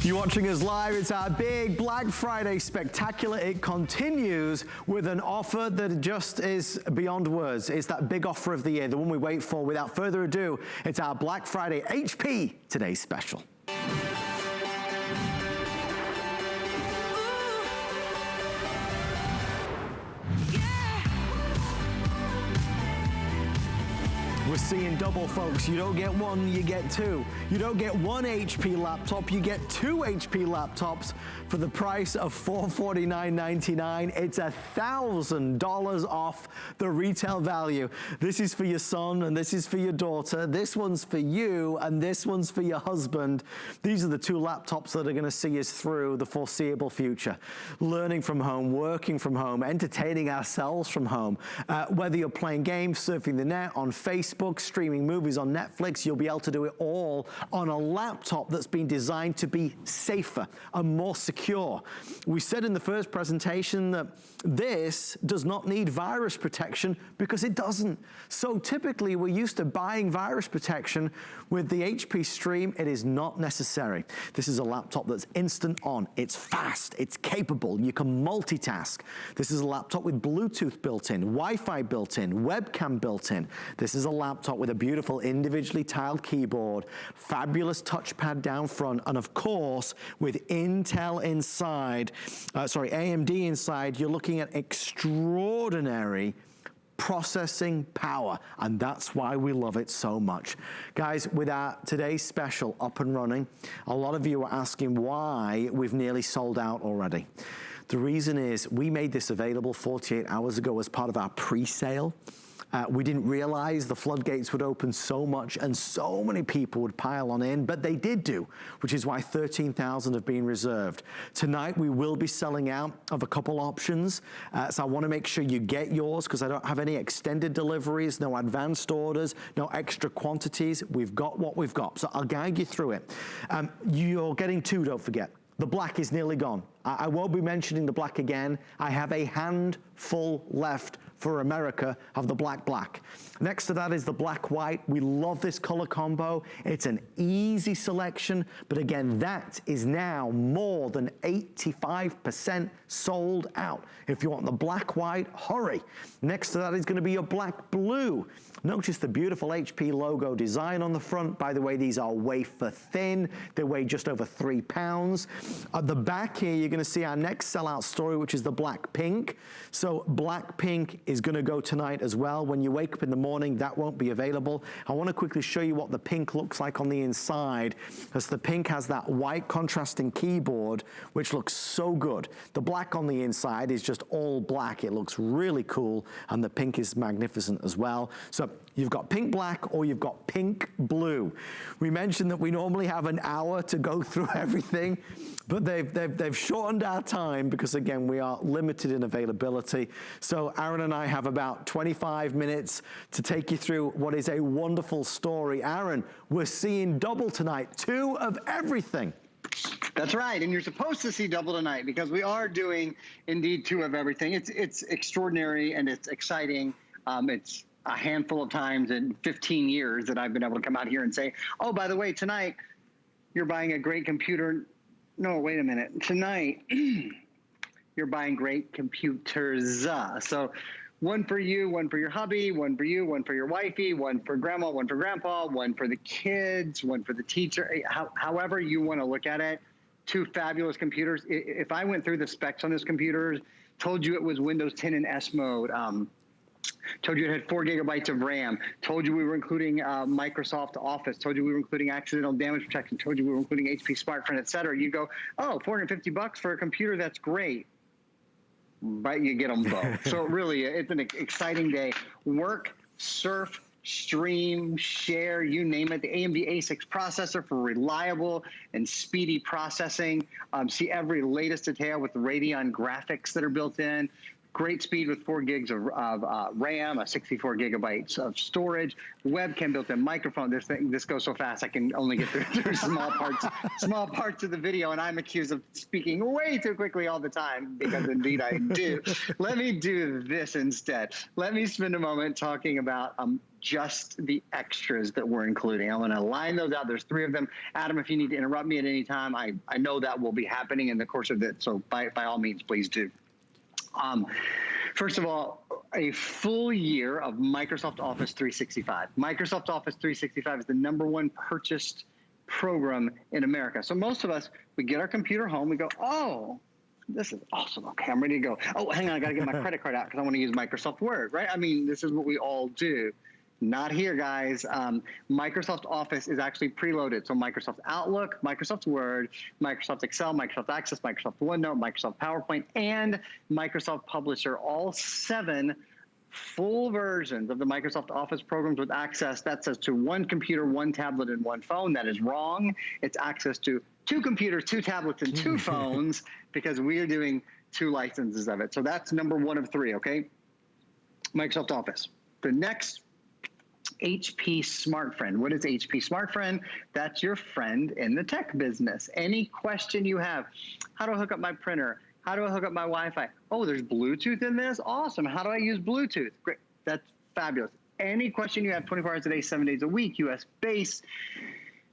You're watching us live. It's our big Black Friday spectacular. It continues with an offer that just is beyond words. It's that big offer of the year, the one we wait for. Without further ado, it's our Black Friday HP Today's Special. We're seeing double, folks. You don't get one, you get two. You don't get one HP laptop, you get two HP laptops for the price of $449.99. It's $1,000 off the retail value. This is for your son and this is for your daughter. This one's for you and this one's for your husband. These are the two laptops that are gonna see us through the foreseeable future. Learning from home, working from home, entertaining ourselves from home. Whether you're playing games, surfing the net, on Facebook, streaming movies on Netflix, you'll be able to do it all on a laptop that's been designed to be safer and more secure. We said in the first presentation that this does not need virus protection because it doesn't. So typically we're used to buying virus protection. With the HP Stream, it is not necessary. This is a laptop that's instant on. It's fast, it's capable, you can multitask. This is a laptop with Bluetooth built in, Wi-Fi built in, webcam built in. This is a laptop with a beautiful individually tiled keyboard, fabulous touchpad down front, and of course, with Intel inside, AMD inside, you're looking at extraordinary processing power, and that's why we love it so much. Guys, with our today's special up and running, a lot of you are asking why we've nearly sold out already. The reason is we made this available 48 hours ago as part of our pre-sale. We didn't realize the floodgates would open so much and so many people would pile on in, but they did do, which is why 13,000 have been reserved. Tonight, we will be selling out of a couple options. So I wanna make sure you get yours because I don't have any extended deliveries, no advanced orders, no extra quantities. We've got what we've got. So I'll guide you through it. You're getting two, don't forget. The black is nearly gone. I won't be mentioning the black again. I have a handful left for America of the black. Next to that is the black white. We love this color combo. It's an easy selection, but again, that is now more than 85% sold out. If you want the black white, hurry. Next to that is gonna be your black blue. Notice the beautiful HP logo design on the front. By the way, these are wafer thin. They weigh just over 3 pounds. At the back here, you're gonna see our next sellout story, which is the black pink. So black pink is gonna go tonight as well. When you wake up in the morning, that won't be available. I wanna quickly show you what the pink looks like on the inside, because the pink has that white contrasting keyboard, which looks so good. The black on the inside is just all black. It looks really cool, and the pink is magnificent as well. So you've got pink black or you've got pink blue. We mentioned that we normally have an hour to go through everything, but they've shortened our time because again, we are limited in availability. So Aaron and I have about 25 minutes to take you through what is a wonderful story. Aaron, we're seeing double tonight, two of everything. That's right, and you're supposed to see double tonight because we are doing indeed two of everything. It's extraordinary and it's exciting. It's a handful of times in 15 years that I've been able to come out here and say, oh, by the way, tonight you're buying a great computer. No, wait a minute. Tonight you're buying great computers. So one for you, one for your hubby, one for you, one for your wifey, one for grandma, one for grandpa, one for the kids, one for the teacher. However you want to look at it, two fabulous computers. If I went through the specs on this computer, told you it was Windows 10 in S mode, told you it had 4 gigabytes of RAM, told you we were including Microsoft Office, told you we were including accidental damage protection, told you we were including HP Smartphone, et cetera. You go, oh, $450 for a computer, that's great. But you get them both. So really, it's an exciting day. Work, surf, stream, share, you name it. The AMD A6 processor for reliable and speedy processing. See every latest detail with the Radeon graphics that are built in. Great speed with 4 gigs of RAM, 64 gigabytes of storage, webcam built-in microphone. This goes so fast I can only get through small parts of the video, and I'm accused of speaking way too quickly all the time because indeed I do. Let me do this instead. Let me spend a moment talking about just the extras that we're including. I'm going to line those out. There's 3 of them. Adam, if you need to interrupt me at any time, I know that will be happening in the course of it. So by all means, please do. First of all, a full year of Microsoft Office 365. Microsoft Office 365 is the #1 purchased program in America. So most of us, we get our computer home, we go, oh, this is awesome. Okay, I'm ready to go. Oh, hang on, I got to get my credit card out because I want to use Microsoft Word, right? I mean, this is what we all do. Not here, guys. Microsoft Office is actually preloaded. So Microsoft Outlook, Microsoft Word, Microsoft Excel, Microsoft Access, Microsoft OneNote, Microsoft PowerPoint, and Microsoft Publisher, all 7 full versions of the Microsoft Office programs with access. That says to 1 computer, 1 tablet, and 1 phone. That is wrong. It's access to 2 computers, 2 tablets, and 2 phones, because we are doing 2 licenses of it. So that's #1 of 3, okay? Microsoft Office. The next, HP Smart Friend. What is HP Smart Friend? That's your friend in the tech business. Any question you have, how do I hook up my printer? How do I hook up my Wi-Fi? Oh, there's Bluetooth in this? Awesome. How do I use Bluetooth? Great. That's fabulous. Any question you have, 24 hours a day, 7 days a week, US based.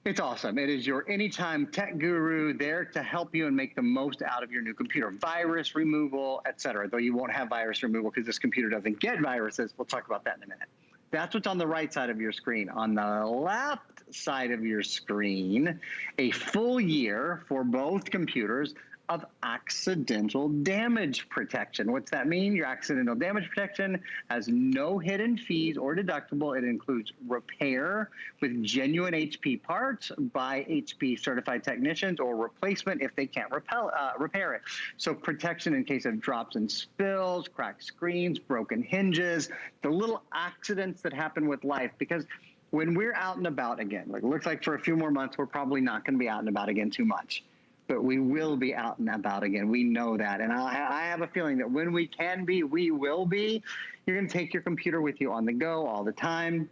It's awesome. It is your anytime tech guru there to help you and make the most out of your new computer. Virus removal, etc. Though you won't have virus removal because this computer doesn't get viruses. We'll talk about that in a minute. That's what's on the right side of your screen. On the left side of your screen, a full year for both computers of accidental damage protection. What's that mean? Your accidental damage protection has no hidden fees or deductible. It includes repair with genuine HP parts by HP certified technicians, or replacement if they can't repair it. So protection in case of drops and spills, cracked screens, broken hinges, the little accidents that happen with life. Because when we're out and about again, like it looks like for a few more months, we're probably not going to be out and about again too much. But we will be out and about again. We know that. And I have a feeling that when we can be, we will be. You're going to take your computer with you on the go all the time.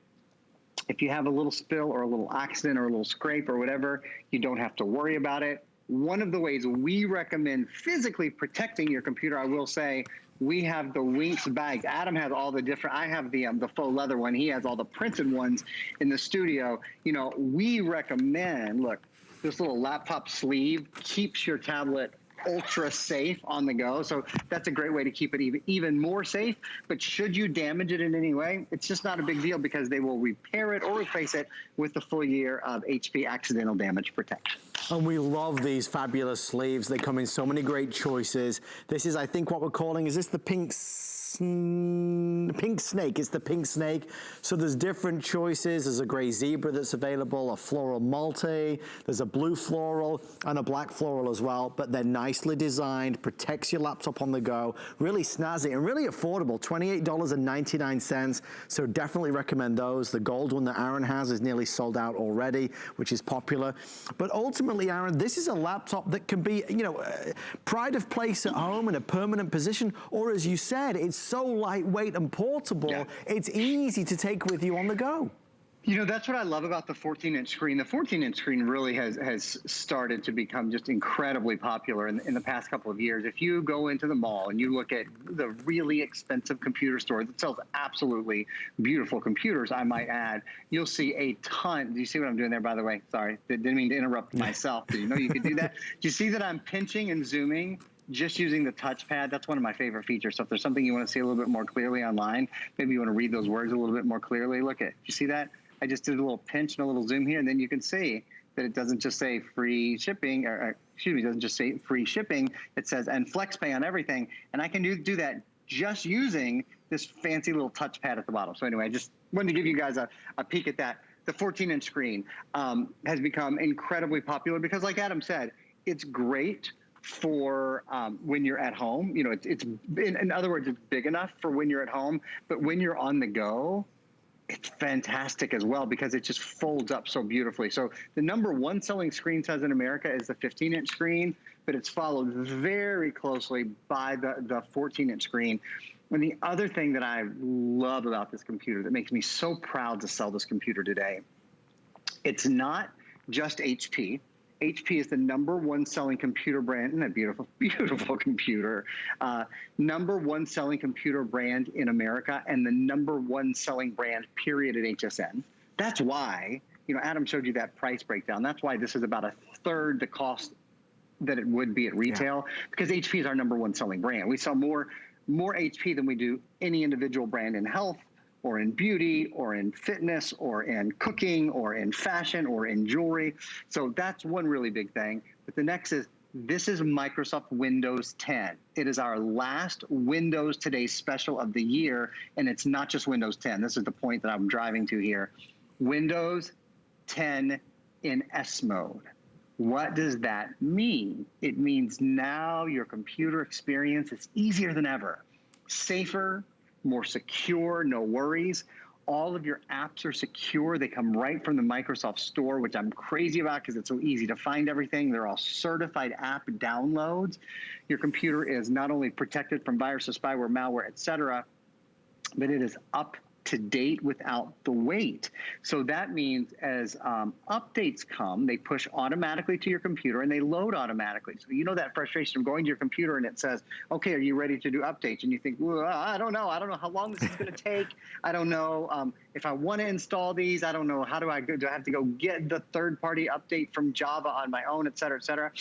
If you have a little spill or a little accident or a little scrape or whatever, you don't have to worry about it. One of the ways we recommend physically protecting your computer, I will say, we have the Winx bags. Adam has all the different, I have the faux leather one. He has all the printed ones in the studio. You know, we recommend, look, this little laptop sleeve keeps your tablet ultra safe on the go. So that's a great way to keep it even more safe. But should you damage it in any way, it's just not a big deal because they will repair it or replace it with the full year of HP accidental damage protection. And we love these fabulous sleeves. They come in so many great choices. This is, I think, what we're calling, is this the pink snake? It's the pink snake. So there's different choices. There's a gray zebra that's available, a floral multi, there's a blue floral and a black floral as well, but they're nicely designed, protects your laptop on the go, really snazzy and really affordable, $28.99. So definitely recommend those. The gold one that Aaron has is nearly sold out already, which is popular. But ultimately, Aaron, this is a laptop that can be, you know, pride of place at home in a permanent position, or as you said, it's so lightweight and portable, it's easy to take with you on the go. You know, that's what I love about the 14-inch screen. The 14-inch screen really has started to become just incredibly popular in the past couple of years. If you go into the mall and you look at the really expensive computer stores that sells absolutely beautiful computers, I might add, you'll see a ton. Do you see what I'm doing there, by the way? Sorry, didn't mean to interrupt myself. Did you know you could do that? Do you see that I'm pinching and zooming just using the touchpad? That's one of my favorite features. So if there's something you want to see a little bit more clearly online, maybe you want to read those words a little bit more clearly, look at, you see that? I just did a little pinch and a little zoom here, and then you can see that it doesn't just say free shipping, or excuse me, it doesn't just say free shipping. It says, and FlexPay on everything. And I can do that just using this fancy little touchpad at the bottom. So anyway, I just wanted to give you guys a peek at that. The 14-inch screen has become incredibly popular because, like Adam said, it's great for when you're at home. You know, it's in other words, it's big enough for when you're at home, but when you're on the go, it's fantastic as well because it just folds up so beautifully. So the #1 selling screen size in America is the 15-inch screen, but it's followed very closely by the 14-inch screen. And the other thing that I love about this computer that makes me so proud to sell this computer today, it's not just HP. HP is the #1 selling computer brand, isn't that beautiful? Beautiful computer. #1 selling computer brand in America, and the #1 selling brand, period, at HSN. That's why, you know, Adam showed you that price breakdown. That's why this is about 1/3 the cost that it would be at retail, because HP is our #1 selling brand. We sell more HP than we do any individual brand in health, or in beauty, or in fitness, or in cooking, or in fashion, or in jewelry. So that's one really big thing. But the next is, this is Microsoft Windows 10. It is our last Windows Today special of the year, and it's not just Windows 10. This is the point that I'm driving to here. Windows 10 in S mode. What does that mean? It means now your computer experience is easier than ever. Safer, more secure, no worries. All of your apps are secure. They come right from the Microsoft Store, which I'm crazy about because it's so easy to find everything. They're all certified app downloads. Your computer is not only protected from viruses, spyware, malware, etc., but it is up to date without the wait. So that means as updates come, they push automatically to your computer and they load automatically. So you know that frustration of going to your computer and it says, okay, are you ready to do updates? And you think, well, I don't know how long this is going to take. I don't know if I want to install these. I don't know, how do I go? Do I have to go get the third-party update from Java on my own, et cetera, et cetera?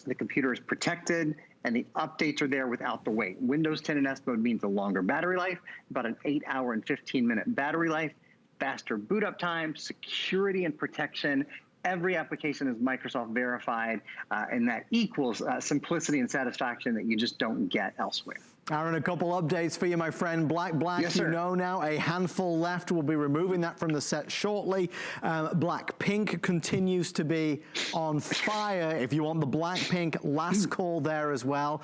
The computer is protected, and the updates are there without the wait. Windows 10 in S mode means a longer battery life, about an 8-hour and 15-minute battery life, faster boot up time, security and protection. Every application is Microsoft verified, and that equals simplicity and satisfaction that you just don't get elsewhere. Aaron, a couple updates for you, my friend. Black, yes, you know now, a handful left. We'll be removing that from the set shortly. Black pink continues to be on fire. If you want the black pink, last call there as well.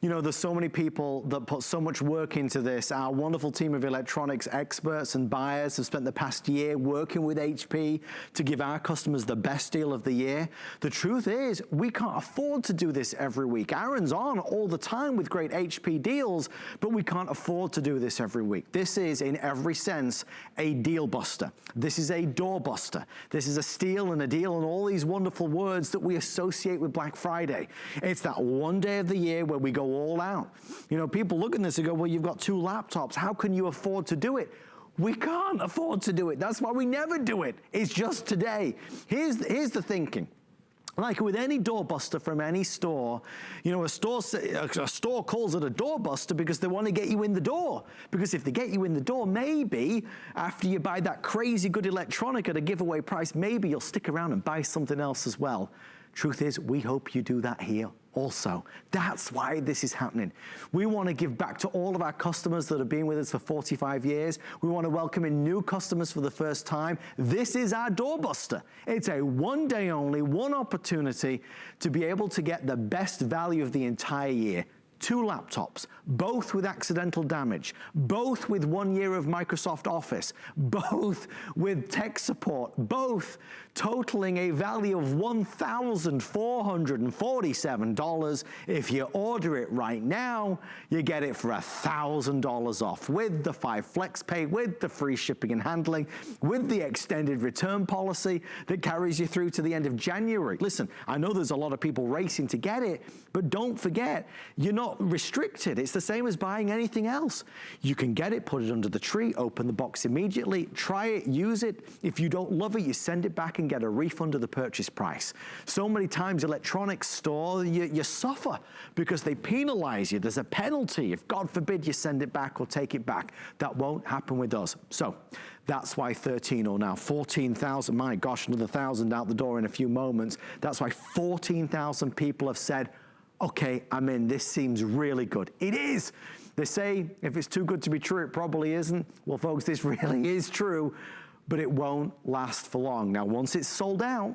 You know, there's so many people that put so much work into this. Our wonderful team of electronics experts and buyers have spent the past year working with HP to give our customers the best deal of the year. The truth is, we can't afford to do this every week. Aaron's on all the time with great HP deals, but we can't afford to do this every week. This is, in every sense, a deal buster. This is a door buster. This is a steal and a deal and all these wonderful words that we associate with Black Friday. It's that one day of the year where we go all out. You know, people look at this and go, well, you've got 2 laptops. How can you afford to do it? We can't afford to do it. That's why we never do it. It's just today. Here's the thinking. Like with any doorbuster from any store, you know, a store calls it a doorbuster because they want to get you in the door. Because if they get you in the door, maybe after you buy that crazy good electronic at a giveaway price, maybe you'll stick around and buy something else as well. Truth is, we hope you do that here also. That's why this is happening. We want to give back to all of our customers that have been with us for 45 years. We want to welcome in new customers for the first time. This is our doorbuster. It's a one day only, one opportunity to be able to get the best value of the entire year. 2 laptops, both with accidental damage, both with 1 year of Microsoft Office, both with tech support, both totaling a value of $1,447. If you order it right now, you get it for $1,000 off with the 5 flex pay, with the free shipping and handling, with the extended return policy that carries you through to the end of January. Listen, I know there's a lot of people racing to get it, but don't forget, you're not restricted. It's the same as buying anything else. You can get it, put it under the tree, open the box immediately, try it, use it. If you don't love it, you send it back and get a refund of the purchase price. So many times electronics store, you suffer because they penalize you. There's a penalty if, God forbid, you send it back or take it back. That won't happen with us. So that's why 13 or now 14,000, my gosh, another 1,000 out the door in a few moments. That's why 14,000 people have said, okay, I'm in, this seems really good. It is. They say if it's too good to be true, it probably isn't. Well, folks, this really is true, but it won't last for long. Now, once it's sold out,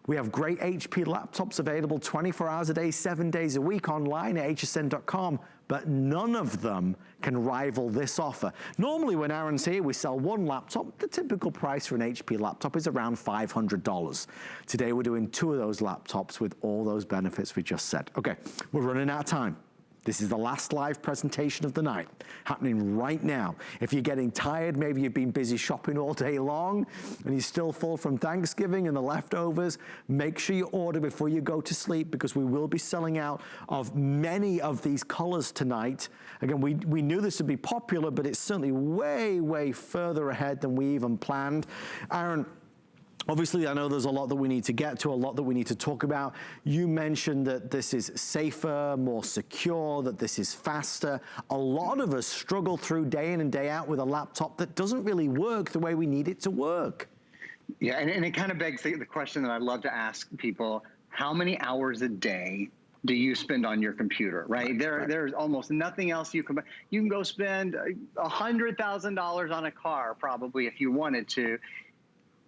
we have great HP laptops available 24 hours a day, 7 days a week online at hsn.com, but none of them can rival this offer. Normally when Aaron's here, we sell 1 laptop. The typical price for an HP laptop is around $500. Today we're doing 2 of those laptops with all those benefits we just said. Okay, we're running out of time. This is the last live presentation of the night, happening right now. If you're getting tired, maybe you've been busy shopping all day long, and you're still full from Thanksgiving and the leftovers, make sure you order before you go to sleep, because we will be selling out of many of these colors tonight. Again, we knew this would be popular, but it's certainly way, way further ahead than we even planned. Aaron, obviously, I know there's a lot that we need to get to, a lot that we need to talk about. You mentioned that this is safer, more secure, that this is faster. A lot of us struggle through day in and day out with a laptop that doesn't really work the way we need it to work. Yeah, and it kind of begs the question that I love to ask people: how many hours a day do you spend on your computer, right? There's almost nothing else you can go spend $100,000 on a car probably if you wanted to.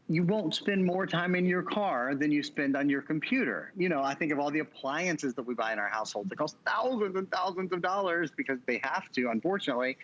You won't spend more time in your car than you spend on your computer. You know, I think of all the appliances that we buy in our household that cost thousands and thousands of dollars because they have to, unfortunately.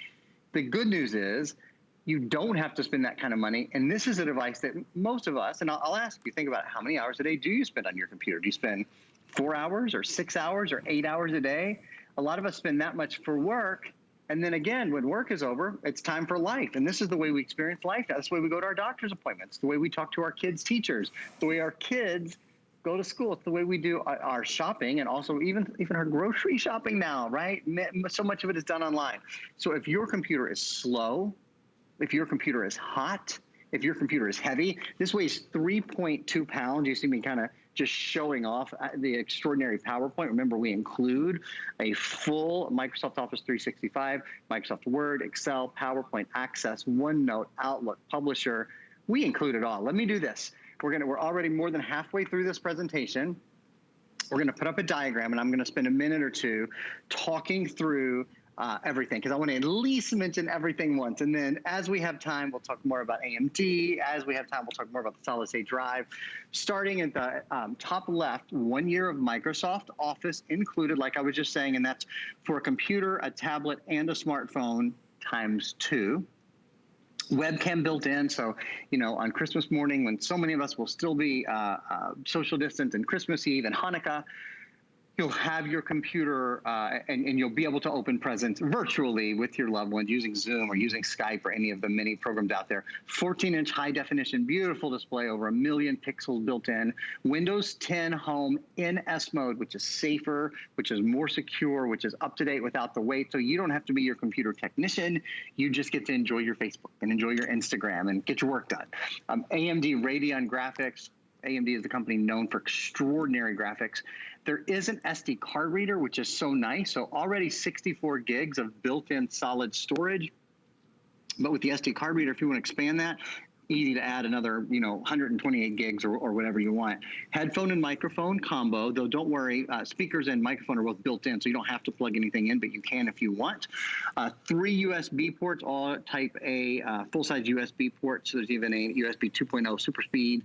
The good news is you don't have to spend that kind of money. And this is a device that most of us, and I'll ask you, think about how many hours a day do you spend on your computer? Do you spend 4 hours or 6 hours or 8 hours a day? A lot of us spend that much for work. And then again, when work is over, it's time for life. And this is the way we experience life. That's the way we go to our doctor's appointments, the way we talk to our kids' teachers, the way our kids go to school. It's the way we do our shopping, and also even our grocery shopping now, right? So much of it is done online. So if your computer is slow, if your computer is hot, if your computer is heavy, this weighs 3.2 pounds. You see me kind of just showing off the extraordinary PowerPoint. Remember, we include a full Microsoft Office 365, Microsoft Word, Excel, PowerPoint, Access, OneNote, Outlook, Publisher. We include it all. Let me do this. We're already more than halfway through this presentation. We're going to put up a diagram, and I'm going to spend a minute or two talking through everything, because I want to at least mention everything once. And then as we have time, we'll talk more about AMD. As we have time, we'll talk more about the solid state drive. Starting at the top left, 1 year of Microsoft Office included, like I was just saying, and that's for a computer, a tablet, and a smartphone ×2. Webcam built in, so, you know, on Christmas morning, when so many of us will still be social distance, and Christmas Eve and Hanukkah, you'll have your computer and you'll be able to open presents virtually with your loved ones using Zoom or using Skype or any of the many programs out there. 14-inch high definition, beautiful display, over 1 million pixels built in. Windows 10 Home in S mode, which is safer, which is more secure, which is up to date without the wait. So you don't have to be your computer technician. You just get to enjoy your Facebook and enjoy your Instagram and get your work done. AMD Radeon Graphics. AMD is the company known for extraordinary graphics. There is an SD card reader, which is so nice. So already 64 gigs of built-in solid storage. But with the SD card reader, if you want to expand that, easy to add another, 128 gigs or whatever you want. Headphone and microphone combo, though don't worry, speakers and microphone are both built in, so you don't have to plug anything in, but you can if you want. 3 USB ports, all type A, full-size USB ports. So there's even a USB 2.0 super speed.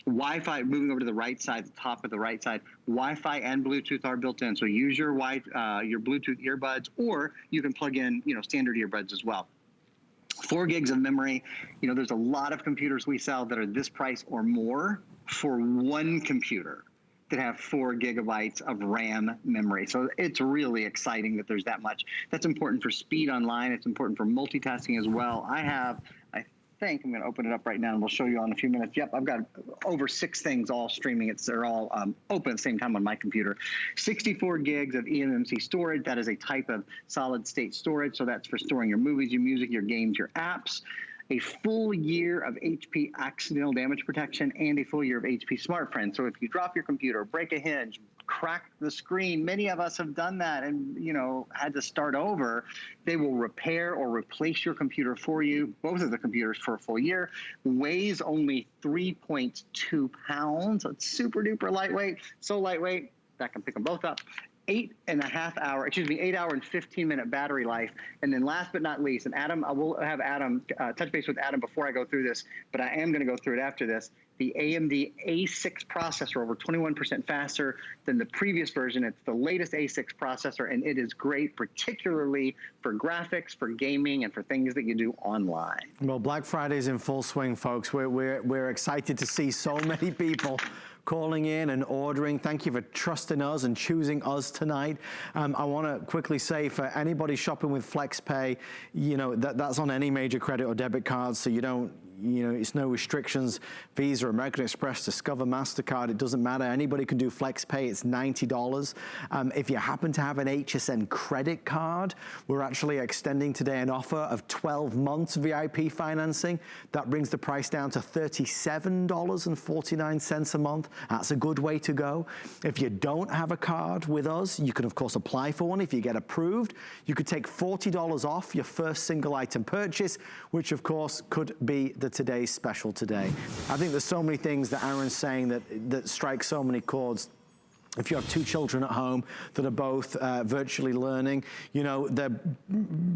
Wi-Fi, moving over to the right side, the top of the right side, Wi-Fi and Bluetooth are built in. So use your Bluetooth earbuds, or you can plug in, standard earbuds as well. 4 gigs of memory. There's a lot of computers we sell that are this price or more for one computer that have 4 gigabytes of RAM memory. So it's really exciting that there's that much. That's important for speed online. It's important for multitasking as well. I'm going to open it up right now and we'll show you in a few minutes. Yep, I've got over 6 things all streaming. They're all open at the same time on my computer. 64 gigs of eMMC storage. That is a type of solid state storage. So that's for storing your movies, your music, your games, your apps. A full year of HP accidental damage protection and a full year of HP Smart Friend. So if you drop your computer, break a hinge, crack the screen, many of us have done that and, had to start over. They will repair or replace your computer for you, both of the computers, for a full year. Weighs only 3.2 pounds. It's super duper lightweight, so lightweight that can pick them both up. 8 and 1/2 hour, 8 hour and 15-minute battery life. And then last but not least, and Adam, I will have Adam, touch base with Adam before I go through this, but I am going to go through it after this. The AMD A6 processor, over 21% faster than the previous version. It's the latest A6 processor, and it is great, particularly for graphics, for gaming, and for things that you do online. Well, Black Friday's in full swing, folks. We're excited to see so many people calling in and ordering. Thank you for trusting us and choosing us tonight. I want to quickly say, for anybody shopping with FlexPay, you know, that's on any major credit or debit card, so you don't, you know, it's no restrictions. Visa, American Express, Discover, MasterCard, it doesn't matter. Anybody can do FlexPay. It's $90. If you happen to have an HSN credit card, we're actually extending today an offer of 12 months VIP financing. That brings the price down to $37.49 a month. That's a good way to go. If you don't have a card with us, you can of course apply for one. If you get approved, you could take $40 off your first single item purchase, which of course could be the today's special today. I think there's so many things that Aaron's saying that strike so many chords. If you have two children at home that are both virtually learning, you know, they're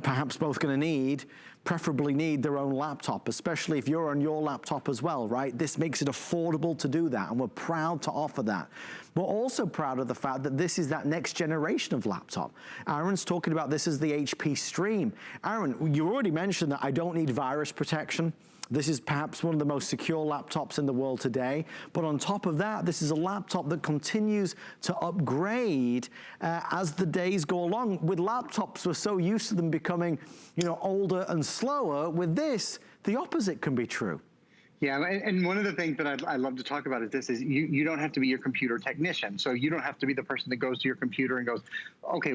perhaps both going to preferably need their own laptop, especially if you're on your laptop as well, right? This makes it affordable to do that, and we're proud to offer that. We're also proud of the fact that this is that next generation of laptop. Aaron's talking about this as the HP Stream. Aaron, you already mentioned that I don't need virus protection. This is perhaps one of the most secure laptops in the world today. But on top of that, this is a laptop that continues to upgrade as the days go along. With laptops, we're so used to them becoming, you know, older and slower. With this, the opposite can be true. Yeah, and one of the things that I love to talk about is this: is you don't have to be your computer technician. So you don't have to be the person that goes to your computer and goes, okay,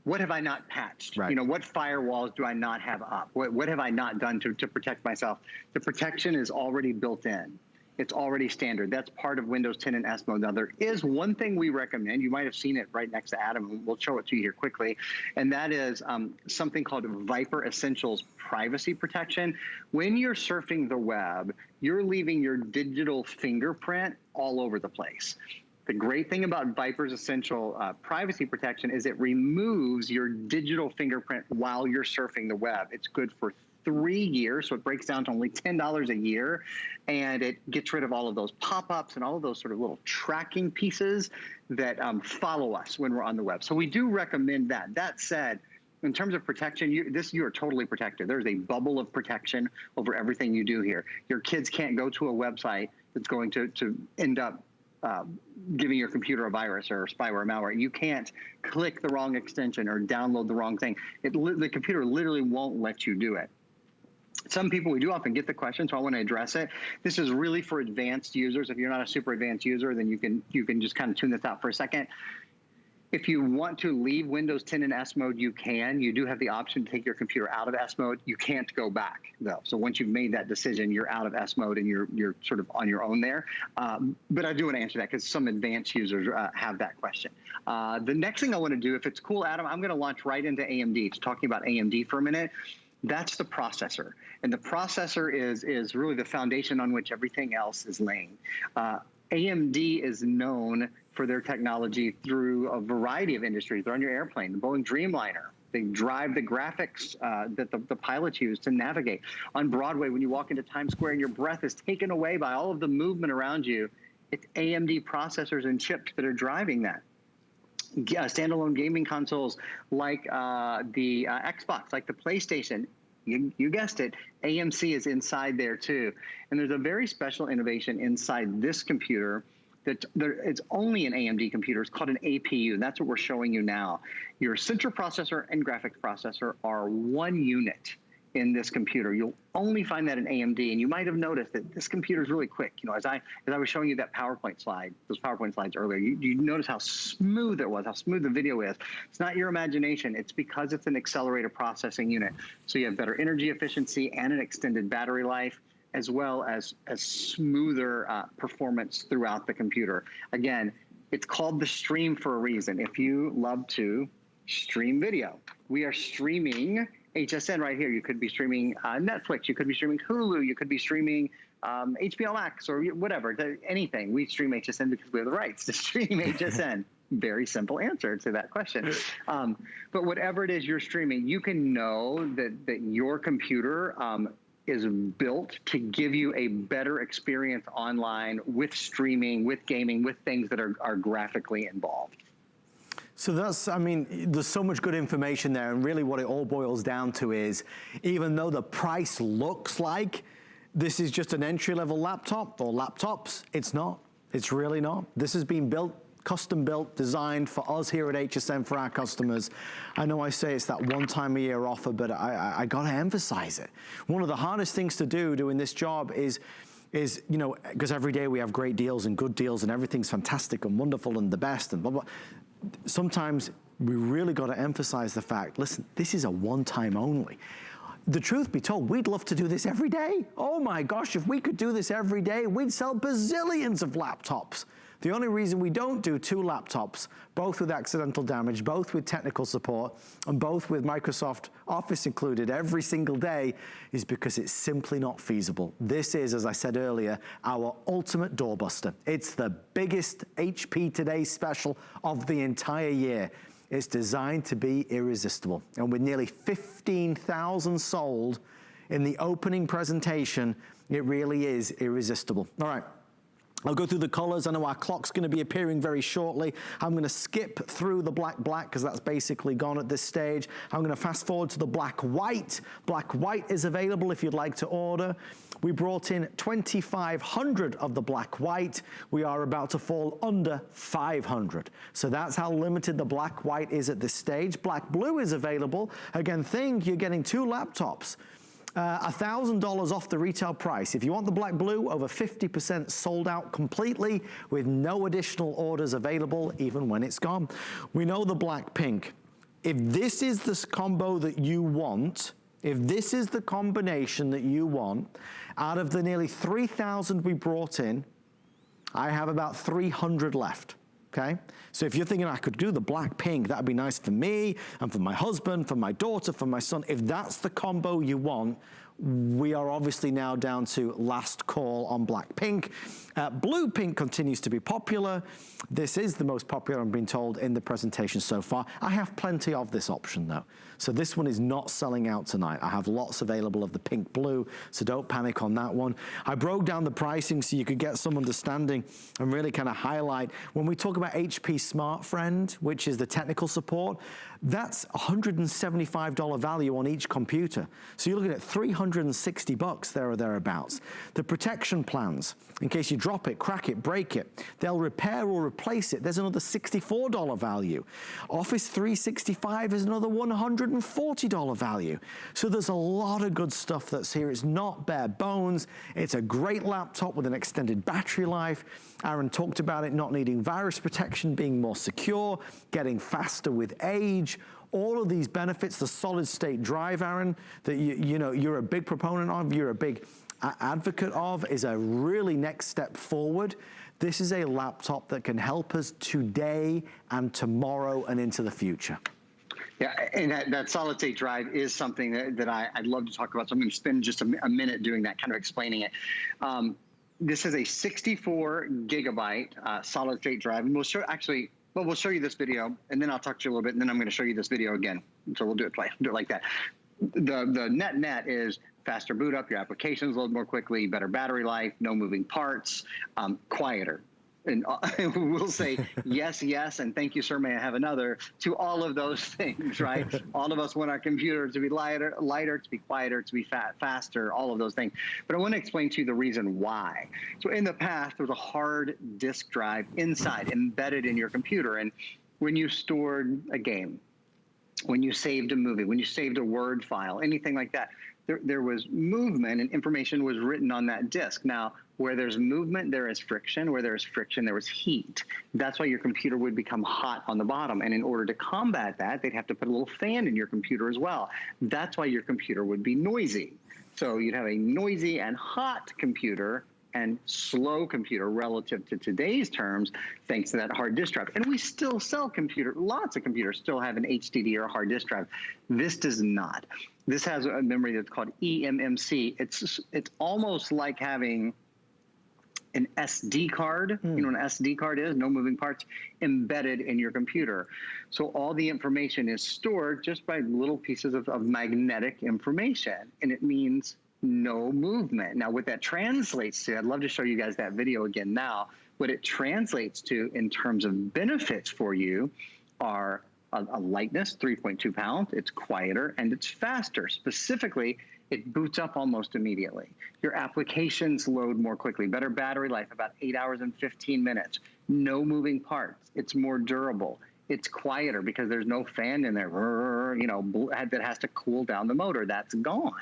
what have I not patched? Right. You know, what firewalls do I not have up? What have I not done to protect myself? The protection is already built in. It's already standard. That's part of Windows 10 and S Mode. Now, there is one thing we recommend. You might have seen it right next to Adam. We'll show it to you here quickly. And that is something called Viper Essentials Privacy Protection. When you're surfing the web, you're leaving your digital fingerprint all over the place. The great thing about Viper's Essential Privacy Protection is it removes your digital fingerprint while you're surfing the web. It's good for 3 years, so it breaks down to only $10 a year, and it gets rid of all of those pop-ups and all of those sort of little tracking pieces that follow us when we're on the web. So we do recommend that. That said, in terms of protection, you are totally protected. There's a bubble of protection over everything you do here. Your kids can't go to a website that's going to end up giving your computer a virus or spyware or malware. You can't click the wrong extension or download the wrong thing. The computer literally won't let you do it. Some people, we do often get the question, so I want to address it. This is really for advanced users. If you're not a super advanced user, then you can just kind of tune this out for a second. If you want to leave Windows 10 in S Mode, you can. You do have the option to take your computer out of S Mode. You can't go back, though. So once you've made that decision, you're out of S Mode and you're sort of on your own there. But I do want to answer that because some advanced users have that question. The next thing I want to do, if it's cool, Adam, I'm going to launch right into AMD. Just talking about AMD for a minute. That's the processor. And the processor is really the foundation on which everything else is laying. AMD is known for their technology through a variety of industries. They're on your airplane, the Boeing Dreamliner. They drive the graphics that the pilots use to navigate. On Broadway, when you walk into Times Square and your breath is taken away by all of the movement around you, it's AMD processors and chips that are driving that. Standalone gaming consoles like the Xbox, like the PlayStation, you guessed it, AMC is inside there too. And there's a very special innovation inside this computer that it's only an AMD computer. It's called an APU, and that's what we're showing you now. Your central processor and graphics processor are one unit in this computer. You'll only find that in AMD, and you might have noticed that this computer is really quick. You know, as I was showing you that PowerPoint slide, those PowerPoint slides earlier, you notice how smooth it was, how smooth the video is. It's not your imagination. It's because it's an accelerated processing unit. So you have better energy efficiency and an extended battery life, as well as smoother performance throughout the computer. Again, it's called the Stream for a reason. If you love to stream video, we are streaming HSN right here. You could be streaming Netflix, you could be streaming Hulu, you could be streaming HBO Max or whatever, anything. We stream HSN because we have the rights to stream HSN. Very simple answer to that question. But whatever it is you're streaming, you can know that your computer is built to give you a better experience online with streaming, with gaming, with things that are graphically involved. So that's, I mean, there's so much good information there, and really what it all boils down to is, even though the price looks like this is just an entry-level laptop or laptops. It's not. It's really not. This has been built, custom built, designed for us here at HSN, for our customers. I know I say it's that one time a year offer, but I gotta emphasize it. One of the hardest things to do doing this job is, you know, because every day we have great deals and good deals and everything's fantastic and wonderful and the best and blah, blah. Sometimes we really gotta emphasize the fact, listen, this is a one-time only. The truth be told, we'd love to do this every day. Oh my gosh, if we could do this every day, we'd sell bazillions of laptops. The only reason we don't do 2 laptops, both with accidental damage, both with technical support, and both with Microsoft Office included every single day, is because it's simply not feasible. This is, as I said earlier, our ultimate doorbuster. It's the biggest HP Today special of the entire year. It's designed to be irresistible. And with nearly 15,000 sold in the opening presentation, it really is irresistible. All right. I'll go through the colors. I know our clock's gonna be appearing very shortly. I'm gonna skip through the black because that's basically gone at this stage. I'm gonna fast forward to the black white. Black white is available if you'd like to order. We brought in 2,500 of the black white. We are about to fall under 500. So that's how limited the black white is at this stage. Black blue is available. Again, think you're getting 2 laptops. $1,000 off the retail price. If you want the black blue, over 50% sold out completely with no additional orders available even when it's gone. We know the black pink. If this is the combo that you want, if this is the combination that you want, out of the nearly 3,000 we brought in, I have about 300 left. Okay, so if you're thinking I could do the black pink, that'd be nice for me and for my husband, for my daughter, for my son. If that's the combo you want, we are obviously now down to last call on black pink. Blue pink continues to be popular. This is the most popular, I'm being told, in the presentation so far. I have plenty of this option though. So this one is not selling out tonight. I have lots available of the pink blue, so don't panic on that one. I broke down the pricing so you could get some understanding and really kind of highlight. When we talk about HP Smart Friend, which is the technical support, that's $175 value on each computer. So you're looking at $360 there or thereabouts. The protection plans, in case you drop it, crack it, break it, they'll repair or replace it. There's another $64 value. Office 365 is another $140 value. So there's a lot of good stuff that's here. It's not bare bones. It's a great laptop with an extended battery life. Aaron talked about it not needing virus protection, being more secure, getting faster with age. All of these benefits, the solid state drive, Aaron, that you know you're a big proponent of, you're a big advocate of, is a really next step forward. This is a laptop that can help us today and tomorrow and into the future. Yeah, and that solid state drive is something that I'd love to talk about. So I'm going to spend just a minute doing that, kind of explaining it. This is a 64 gigabyte solid state drive, and we'll show you this video, and then I'll talk to you a little bit, and then I'm going to show you this video again. So we'll do it like that. The net is faster boot up, your applications load more quickly, better battery life, no moving parts, quieter. And we'll say yes, yes, and thank you, sir, may I have another, to all of those things, right? All of us want our computer to be lighter, to be quieter, to be faster, all of those things. But I want to explain to you the reason why. So in the past, there was a hard disk drive inside, embedded in your computer. And when you stored a game, when you saved a movie, when you saved a Word file, anything like that, there was movement and information was written on that disk. Now, where there's movement, there is friction. Where there's friction, there is heat. That's why your computer would become hot on the bottom. And in order to combat that, they'd have to put a little fan in your computer as well. That's why your computer would be noisy. So you'd have a noisy and hot computer and slow computer relative to today's terms, thanks to that hard disk drive. And we still sell lots of computers still have an HDD or a hard disk drive. This does not. This has a memory that's called eMMC. It's almost like having an SD card, you know what an SD card is, no moving parts, embedded in your computer. So all the information is stored just by little pieces of magnetic information, and it means no movement. Now, what that translates to, I'd love to show you guys that video again now. What it translates to in terms of benefits for you are a lightness, 3.2 pounds, it's quieter, and it's faster. Specifically, it boots up almost immediately. Your applications load more quickly, better battery life, about 8 hours and 15 minutes. No moving parts. It's more durable. It's quieter because there's no fan in there, that has to cool down the motor. That's gone.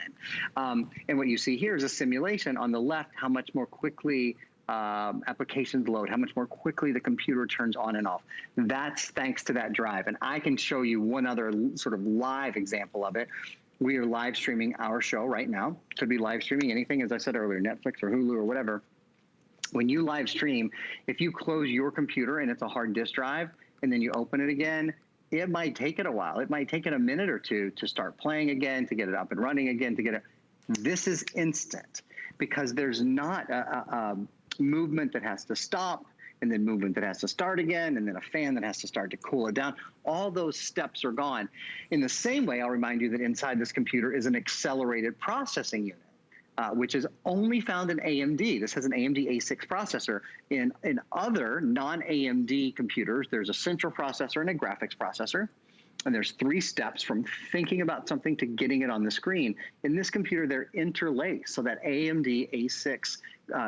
And what you see here is a simulation on the left, how much more quickly applications load, how much more quickly the computer turns on and off. That's thanks to that drive. And I can show you one other sort of live example of it. We are live streaming our show right now. Could be live streaming anything, as I said earlier, Netflix or Hulu or whatever. When you live stream, if you close your computer and it's a hard disk drive, and then you open it again, it might take it a while. It might take it a minute or two to start playing again, to get it up and running again, to get it. This is instant because there's not a movement that has to stop and then movement that has to start again and then a fan that has to start to cool it down. All those steps are gone. In the same way, I'll remind you that inside this computer is an accelerated processing unit. Which is only found in AMD. This has an AMD A6 processor. In other non-AMD computers, there's a central processor and a graphics processor. And there's 3 steps from thinking about something to getting it on the screen. In this computer, they're interlaced. So that AMD A6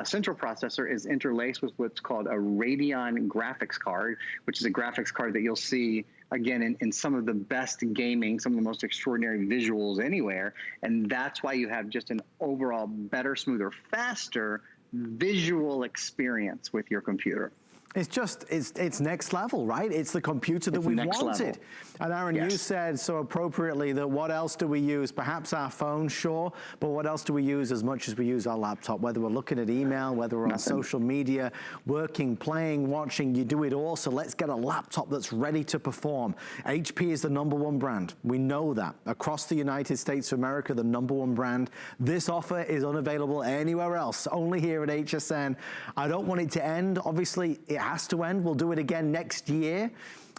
central processor is interlaced with what's called a Radeon graphics card, which is a graphics card that you'll see again, in some of the best gaming, some of the most extraordinary visuals anywhere. And that's why you have just an overall better, smoother, faster visual experience with your computer. It's just, it's next level, right? It's the computer that we've wanted. And Aaron, you said so appropriately that what else do we use? Perhaps our phone, sure, but what else do we use as much as we use our laptop? Whether we're looking at email, whether we're on social media, working, playing, watching, you do it all. So let's get a laptop that's ready to perform. HP is the #1 brand. We know that. Across the United States of America, the #1 brand. This offer is unavailable anywhere else, only here at HSN. I don't want it to end. Obviously, it has to end. We'll do it again next year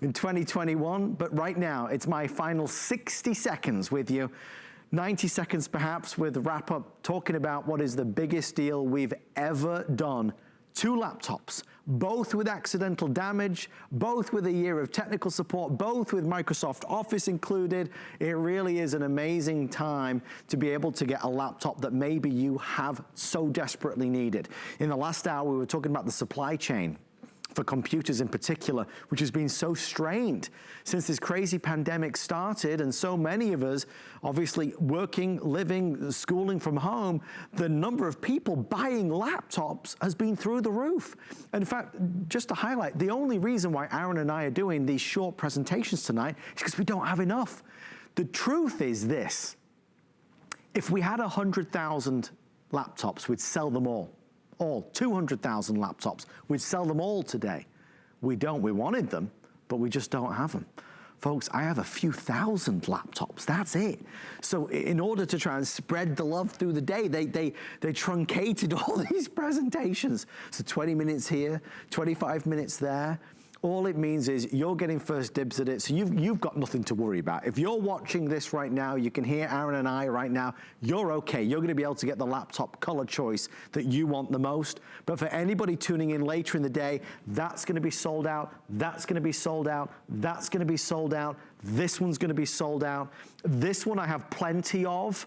in 2021. But right now, it's my final 60 seconds with you. 90 seconds perhaps with a wrap up talking about what is the biggest deal we've ever done. 2 laptops, both with accidental damage, both with a year of technical support, both with Microsoft Office included. It really is an amazing time to be able to get a laptop that maybe you have so desperately needed. In the last hour, we were talking about the supply chain for computers in particular, which has been so strained since this crazy pandemic started, and so many of us obviously working, living, schooling from home, the number of people buying laptops has been through the roof. In fact, just to highlight, the only reason why Aaron and I are doing these short presentations tonight is because we don't have enough. The truth is this: if we had 100,000 laptops, we'd sell them all. 200,000 laptops. We'd sell them all today. We don't. We wanted them, but we just don't have them. Folks, I have a few thousand laptops. That's it. So in order to try and spread the love through the day, they truncated all these presentations. So 20 minutes here, 25 minutes there. All it means is you're getting first dibs at it, so you've got nothing to worry about. If you're watching this right now, you can hear Aaron and I right now, you're okay. You're gonna be able to get the laptop color choice that you want the most. But for anybody tuning in later in the day, that's gonna be sold out, that's gonna be sold out, that's gonna be sold out, this one's gonna be sold out. This one I have plenty of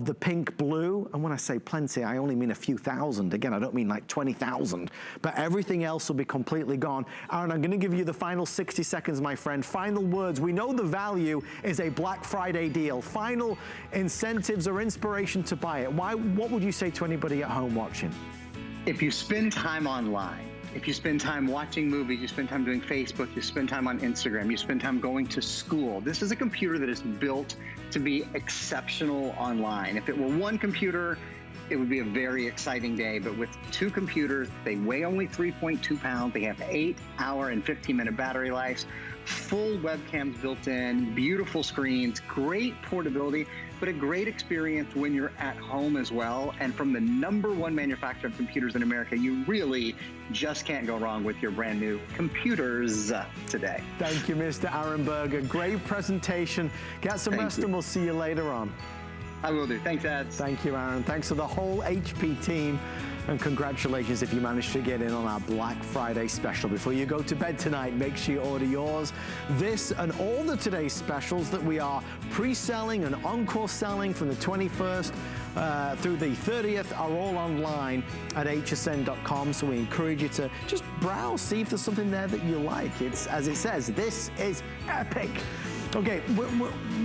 the pink blue, and when I say plenty, I only mean a few thousand. Again, I don't mean like 20,000, but everything else will be completely gone. Aaron, I'm gonna give you the final 60 seconds, my friend. Final words. We know the value is a Black Friday deal. Final incentives or inspiration to buy it. What would you say to anybody at home watching? If you spend time online, if you spend time watching movies, you spend time doing Facebook, you spend time on Instagram, you spend time going to school, this is a computer that is built to be exceptional online. If it were one computer, it would be a very exciting day, but with 2 computers, they weigh only 3.2 pounds, they have 8-hour and 15-minute battery lives, full webcams built in, beautiful screens, great portability, but a great experience when you're at home as well. And from the #1 manufacturer of computers in America, you really just can't go wrong with your brand new computers today. Thank you, Mr. Aaron Berger. Great presentation. Get some rest and we'll see you later on. I will do. Thanks, Ed. Thank you, Aaron. Thanks to the whole HP team. And congratulations if you managed to get in on our Black Friday special. Before you go to bed tonight, make sure you order yours. This and all the today's specials that we are pre-selling and encore selling from the 21st through the 30th are all online at hsn.com. So we encourage you to just browse, see if there's something there that you like. It's, as it says, this is epic. Okay,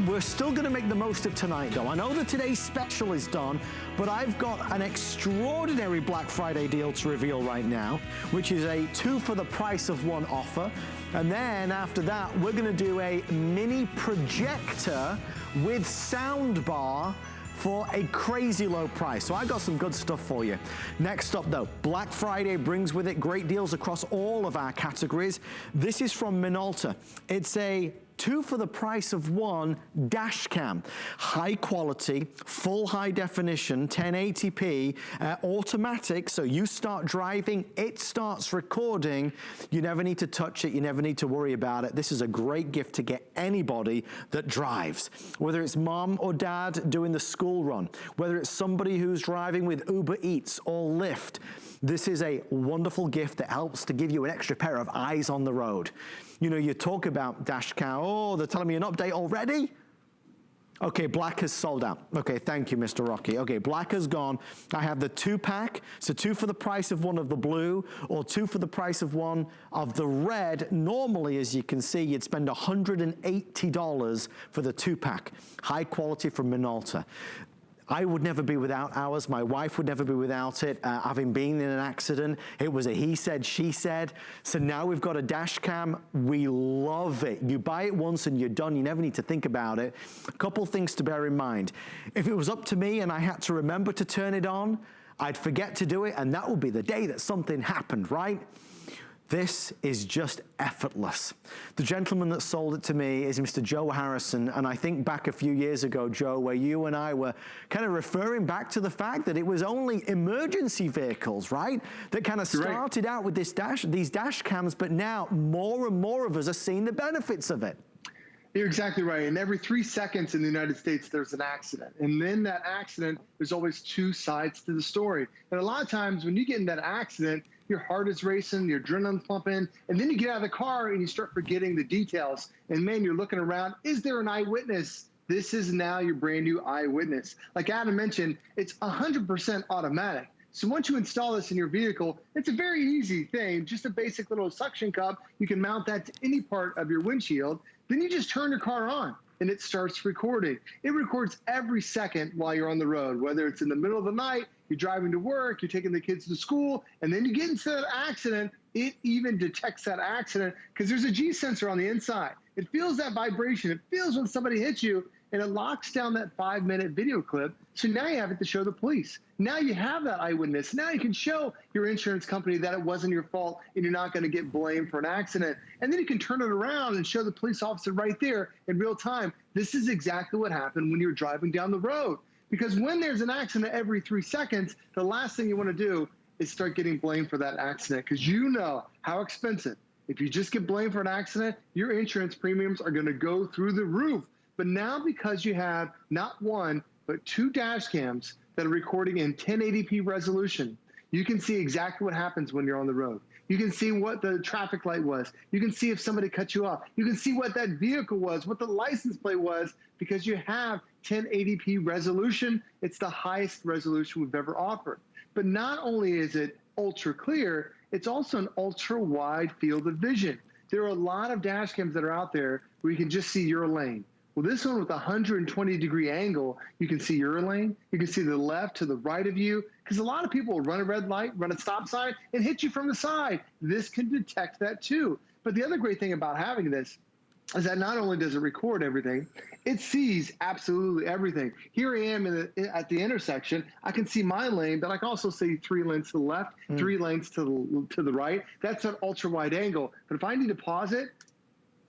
we're still gonna make the most of tonight though. I know that today's special is done, but I've got an extraordinary Black Friday deal to reveal right now, which is a 2 for the price of 1 offer. And then after that, we're gonna do a mini projector with sound bar for a crazy low price. So I got some good stuff for you. Next up though, Black Friday brings with it great deals across all of our categories. This is from Minolta. It's a 2 for the price of 1 dash cam. High quality, full high definition, 1080p, automatic, so you start driving, it starts recording. You never need to touch it, you never need to worry about it. This is a great gift to get anybody that drives. Whether it's mom or dad doing the school run, whether it's somebody who's driving with Uber Eats or Lyft, this is a wonderful gift that helps to give you an extra pair of eyes on the road. You know, you talk about dash cam, oh, they're telling me an update already? Okay, black has sold out. Okay, thank you, Mr. Rocky. Okay, black has gone. I have the 2-pack, so 2 for the price of 1 of the blue, or 2 for the price of 1 of the red. Normally, as you can see, you'd spend $180 for the 2-pack. High quality from Minolta. I would never be without ours. My wife would never be without it. Having been in an accident, it was a he said, she said. So now we've got a dash cam. We love it. You buy it once and you're done. You never need to think about it. A couple things to bear in mind. If it was up to me and I had to remember to turn it on, I'd forget to do it, and that would be the day that something happened, right? This is just effortless. The gentleman that sold it to me is Mr. Joe Harrison, and I think back a few years ago, Joe, where you and I were kind of referring back to the fact that it was only emergency vehicles, right? That kind of started out with these dash cams, but now more and more of us are seeing the benefits of it. You're exactly right. And every 3 seconds in the United States, there's an accident. And then that accident, there's always 2 sides to the story. And a lot of times when you get in that accident, your heart is racing, your adrenaline's pumping, and then you get out of the car and you start forgetting the details. And man, you're looking around, is there an eyewitness? This is now your brand new eyewitness. Like Adam mentioned, it's 100% automatic. So once you install this in your vehicle, it's a very easy thing, just a basic little suction cup. You can mount that to any part of your windshield. Then you just turn your car on and it starts recording. It records every second while you're on the road, whether it's in the middle of the night, you're driving to work, you're taking the kids to school, and then you get into that accident. It even detects that accident because there's a G sensor on the inside. It feels that vibration. It feels when somebody hits you, and it locks down that 5-minute video clip. So now you have it to show the police. Now you have that eyewitness. Now you can show your insurance company that it wasn't your fault and you're not going to get blamed for an accident. And then you can turn it around and show the police officer right there in real time. This is exactly what happened when you're driving down the road. Because when there's an accident every 3 seconds, the last thing you want to do is start getting blamed for that accident, because you know how expensive. If you just get blamed for an accident, your insurance premiums are going to go through the roof. But now, because you have not 1, but 2 dash cams that are recording in 1080p resolution, you can see exactly what happens when you're on the road. You can see what the traffic light was. You can see if somebody cut you off. You can see what that vehicle was, what the license plate was, because you have 1080p resolution. It's the highest resolution we've ever offered. But not only is it ultra clear, it's also an ultra wide field of vision. There are a lot of dash cams that are out there where you can just see your lane. Well, this one with a 120-degree angle, you can see your lane, you can see the left to the right of you, because a lot of people will run a red light, run a stop sign, and hit you from the side. This can detect that too. But the other great thing about having this is that not only does it record everything, it sees absolutely everything. Here I am at the intersection. I can see my lane, but I can also see 3 lanes to the left, 3 lanes to the right. That's an ultra-wide angle. But if I need to pause it,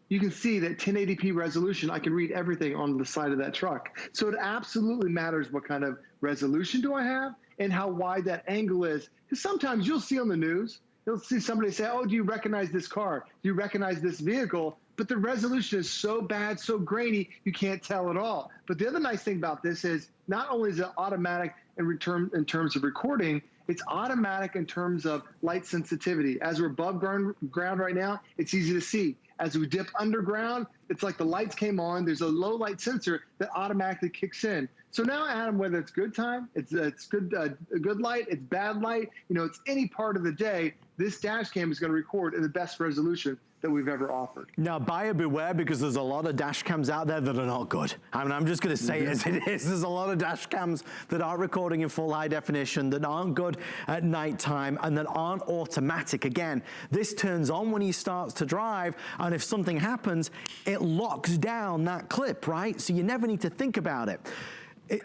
you can see that 1080p resolution, I can read everything on the side of that truck. So it absolutely matters what kind of resolution do I have and how wide that angle is. Because sometimes you'll see on the news, you'll see somebody say, oh, do you recognize this car? Do you recognize this vehicle? But the resolution is so bad, so grainy, you can't tell at all. But the other nice thing about this is not only is it automatic in terms of recording, It's automatic in terms of light sensitivity. As we're above ground right now, it's easy to see. As we dip underground, it's like the lights came on. There's a low light sensor that automatically kicks in. So now, Adam, whether it's good time, it's good light, it's bad light, it's any part of the day, this dash cam is going to record in the best resolution that we've ever offered. Now, buyer beware, because there's a lot of dash cams out there that are not good. I mean, I'm just going to say it as it is. There's a lot of dash cams that aren't recording in full high definition, that aren't good at nighttime, and that aren't automatic. Again, this turns on when he starts to drive, and if something happens, it locks down that clip, right? So you never need to think about it.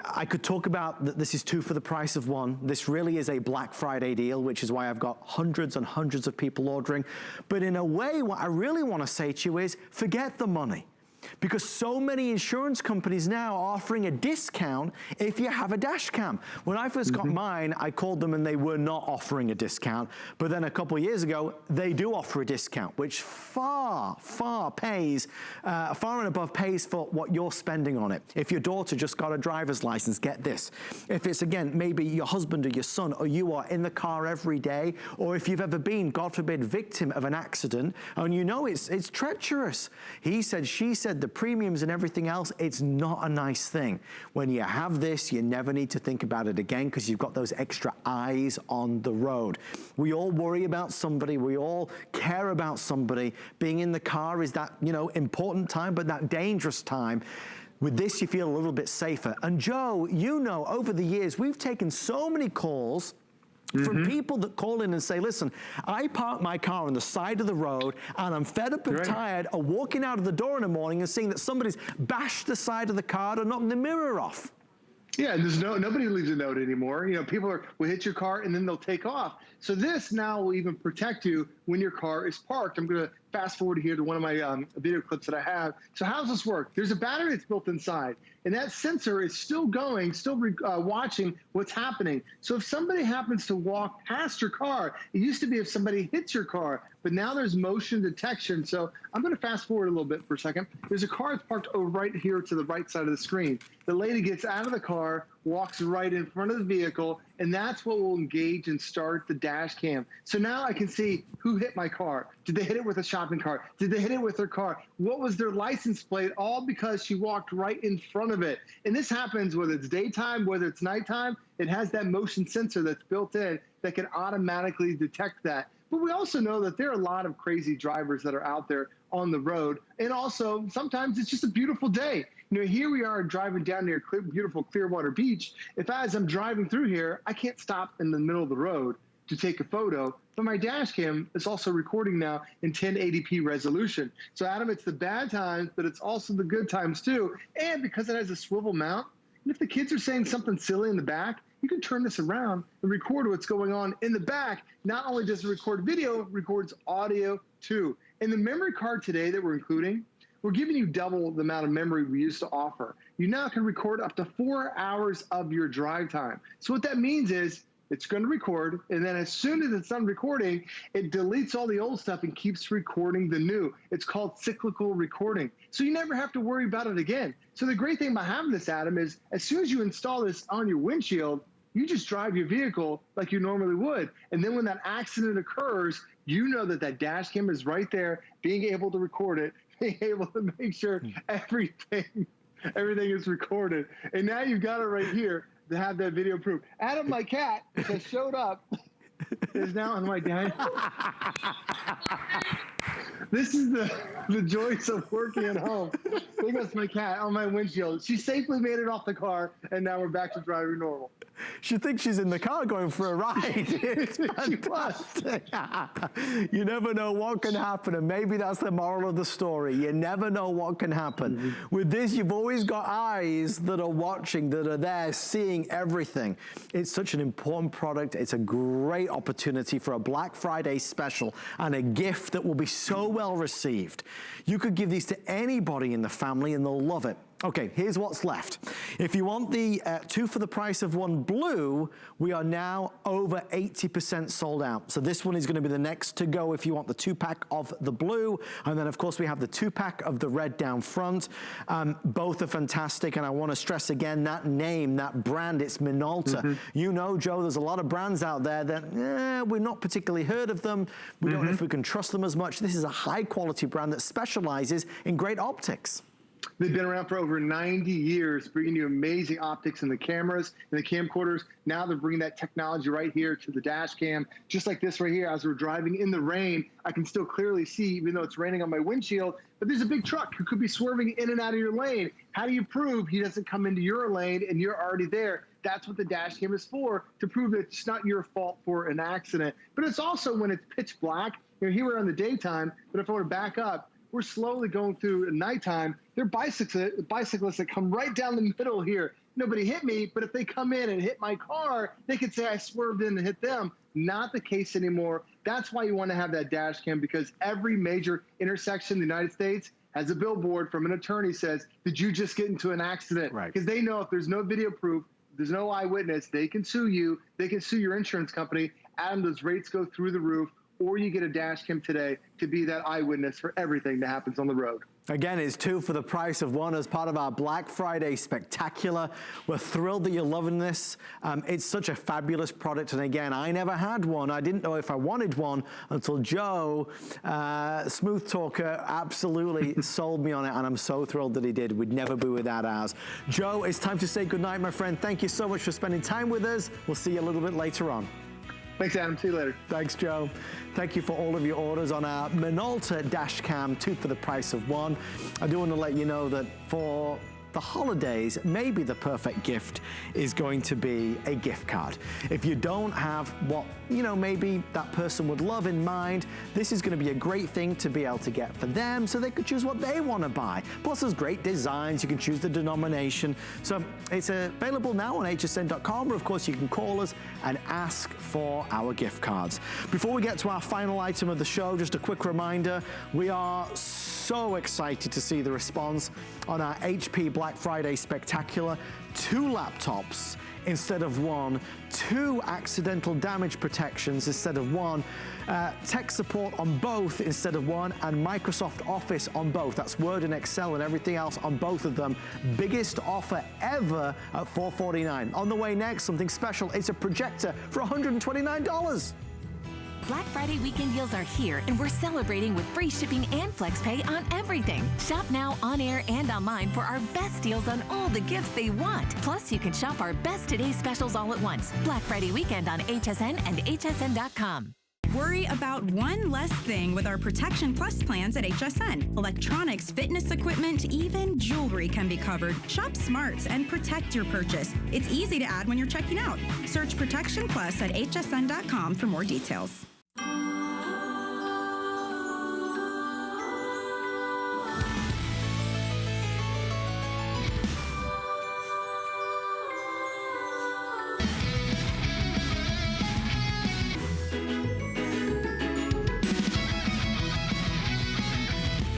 I could talk about that this is 2 for the price of 1. This really is a Black Friday deal, which is why I've got hundreds and hundreds of people ordering. But in a way, what I really want to say to you is forget the money. Because so many insurance companies now are offering a discount if you have a dash cam. When I first got mine, I called them and they were not offering a discount. But then a couple of years ago, they do offer a discount, which far and above pays for what you're spending on it. If your daughter just got a driver's license, get this. If it's, again, maybe your husband or your son, or you are in the car every day, or if you've ever been, God forbid, victim of an accident, and you know it's treacherous. He said, she said, the premiums and everything else, it's not a nice thing. When you have this, you never need to think about it again because you've got those extra eyes on the road. We all worry about somebody. We all care about somebody. Being in the car is that, important time, but that dangerous time. With this, you feel a little bit safer. And Joe, over the years, we've taken so many calls from people that call in and say, listen, I park my car on the side of the road and I'm fed up and tired of walking out of the door in the morning and seeing that somebody's bashed the side of the car or knocked the mirror off. Yeah, there's nobody leaves a note anymore. People will hit your car and then they'll take off. So this now will even protect you when your car is parked. I'm going to fast forward here to one of my video clips that I have. So how does this work? There's a battery that's built inside, and that sensor is still going, watching what's happening. So if somebody happens to walk past your car, it used to be if somebody hits your car, but now there's motion detection. So I'm going to fast forward a little bit for a second. There's a car that's parked over right here to the right side of the screen. The lady gets out of the car, walks right in front of the vehicle, and that's what will engage and start the dash cam. So now I can see who hit my car. Did they hit it with a shopping cart? Did they hit it with their car? What was their license plate? All because she walked right in front of it. And this happens whether it's daytime, whether it's nighttime. It has that motion sensor that's built in that can automatically detect that. But we also know that there are a lot of crazy drivers that are out there on the road. And also, sometimes it's just a beautiful day. Here we are driving down near beautiful Clearwater Beach. If as I'm driving through here, I can't stop in the middle of the road to take a photo, but my dash cam is also recording now in 1080p resolution. So Adam, it's the bad times, but it's also the good times too. And because it has a swivel mount, and if the kids are saying something silly in the back, you can turn this around and record what's going on in the back. Not only does it record video, it records audio too. And the memory card today that we're including, we're giving you double the amount of memory we used to offer. You now can record up to 4 hours of your drive time. So what that means is it's going to record, and then as soon as it's done recording, it deletes all the old stuff and keeps recording the new. It's called cyclical recording. So you never have to worry about it again. So the great thing about having this, Adam, is as soon as you install this on your windshield, you just drive your vehicle like you normally would. And then when that accident occurs, you know that that dash cam is right there, being able to record it, being able to make sure everything is recorded. And now you've got it right here to have that video proof. Adam, my cat, has showed up, is now on my dash. This is the joys of working at home. There goes my cat on my windshield. She safely made it off the car, and now we're back to driving normal. She thinks she's in the car going for a ride. It's fantastic. You never know what can happen, and maybe that's the moral of the story. You never know what can happen. With this, you've always got eyes that are watching, that are there, seeing everything. It's such an important product. It's a great opportunity for a Black Friday special and a gift that will be so well received. You could give these to anybody in the family, and they'll love it. Okay, here's what's left. If you want the 2 for the price of 1 blue, we are now over 80% sold out. So this one is going to be the next to go if you want the 2-pack of the blue. And then, of course, we have the 2-pack of the red down front. Both are fantastic. And I want to stress again, that name, that brand, it's Minolta. You know, Joe, there's a lot of brands out there that we're not particularly heard of them. We don't know if we can trust them as much. This is a high-quality brand that specializes in great optics. They've been around for over 90 years, bringing you amazing optics in the cameras and the camcorders. Now they're bringing that technology right here to the dash cam, just like this right here. As we're driving in the rain, I can still clearly see, even though it's raining on my windshield, but there's a big truck who could be swerving in and out of your lane. How do you prove he doesn't come into your lane and you're already there? That's what the dash cam is for, to prove that it's not your fault for an accident. But it's also when it's pitch black. You know, here we're in the daytime, but if I were to back up, we're slowly going through at nighttime. There are bicyclists that come right down the middle here. Nobody hit me, but if they come in and hit my car, they could say I swerved in and hit them. Not the case anymore. That's why you want to have that dash cam, because every major intersection in the United States has a billboard from an attorney says, did you just get into an accident? Right. Because they know if there's no video proof, there's no eyewitness, they can sue you. They can sue your insurance company. And those rates go through the roof. Or you get a dash cam today to be that eyewitness for everything that happens on the road. Again, it's 2 for the price of 1 as part of our Black Friday Spectacular. We're thrilled that you're loving this. It's such a fabulous product. And again, I never had one. I didn't know if I wanted one until Joe, Smooth Talker, absolutely sold me on it. And I'm so thrilled that he did. We'd never be without ours. Joe, it's time to say goodnight, my friend. Thank you so much for spending time with us. We'll see you a little bit later on. Thanks, Adam. See you later. Thanks, Joe. Thank you for all of your orders on our Minolta dash cam, 2 for the price of 1. I do want to let you know that for the holidays, maybe the perfect gift is going to be a gift card. If you don't have what, you know, maybe that person would love in mind, this is going to be a great thing to be able to get for them so they could choose what they want to buy. Plus, there's great designs. You can choose the denomination. So it's available now on hsn.com, or of course you can call us and ask for our gift cards. Before we get to our final item of the show, just a quick reminder, we are so excited to see the response on our HP Black Friday Spectacular. 2 laptops instead of 1, 2 accidental damage protections instead of 1, tech support on both instead of 1, and Microsoft Office on both. That's Word and Excel and everything else on both of them. Biggest offer ever at $449. On the way next, something special. It's a projector for $129. Black Friday weekend deals are here, and we're celebrating with free shipping and FlexPay on everything. Shop now on air and online for our best deals on all the gifts they want. Plus, you can shop our best today's specials all at once. Black Friday weekend on HSN and hsn.com. Worry about one less thing with our Protection Plus plans at HSN. Electronics, fitness equipment, even jewelry can be covered. Shop smart and protect your purchase. It's easy to add when you're checking out. Search Protection Plus at hsn.com for more details.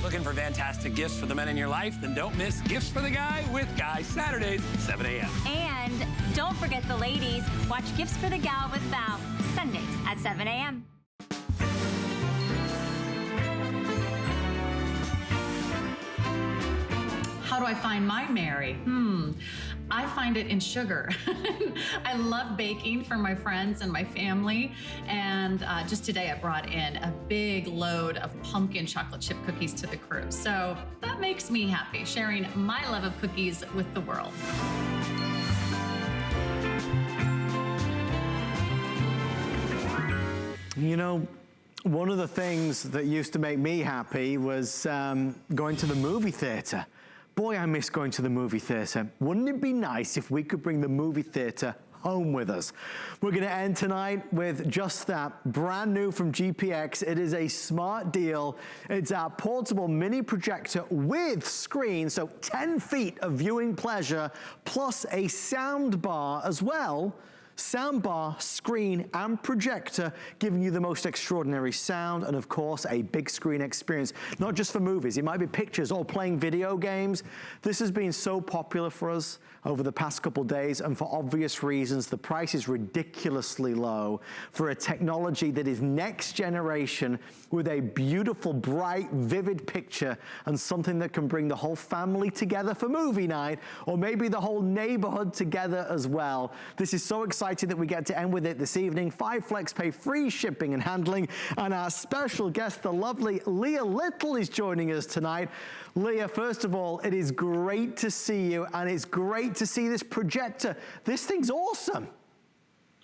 Looking for fantastic gifts for the men in your life? Then don't miss Gifts for the Guy with Guy Saturdays, 7 a.m. And don't forget the ladies. Watch Gifts for the Gal with Val, Sundays at 7 a.m. How do I find my Mary? I find it in sugar. I love baking for my friends and my family. And just today I brought in a big load of pumpkin chocolate chip cookies to the crew. So that makes me happy, sharing my love of cookies with the world. You know, one of the things that used to make me happy was going to the movie theater. Boy, I miss going to the movie theater. Wouldn't it be nice if we could bring the movie theater home with us? We're gonna end tonight with just that, brand new from GPX. It is a smart deal. It's our portable mini projector with screen, so 10 feet of viewing pleasure, plus a sound bar as well, soundbar, screen, and projector, giving you the most extraordinary sound and, of course, a big screen experience. Not just for movies, it might be pictures or playing video games. This has been so popular for us over the past couple days, and for obvious reasons, the price is ridiculously low for a technology that is next generation with a beautiful, bright, vivid picture and something that can bring the whole family together for movie night, or maybe the whole neighborhood together as well. This is so exciting that we get to end with it this evening. 5 FlexPay, free shipping and handling, and our special guest, the lovely Leah Little, is joining us tonight. Leah, first of all, it is great to see you, and it's great to see this projector. This thing's awesome.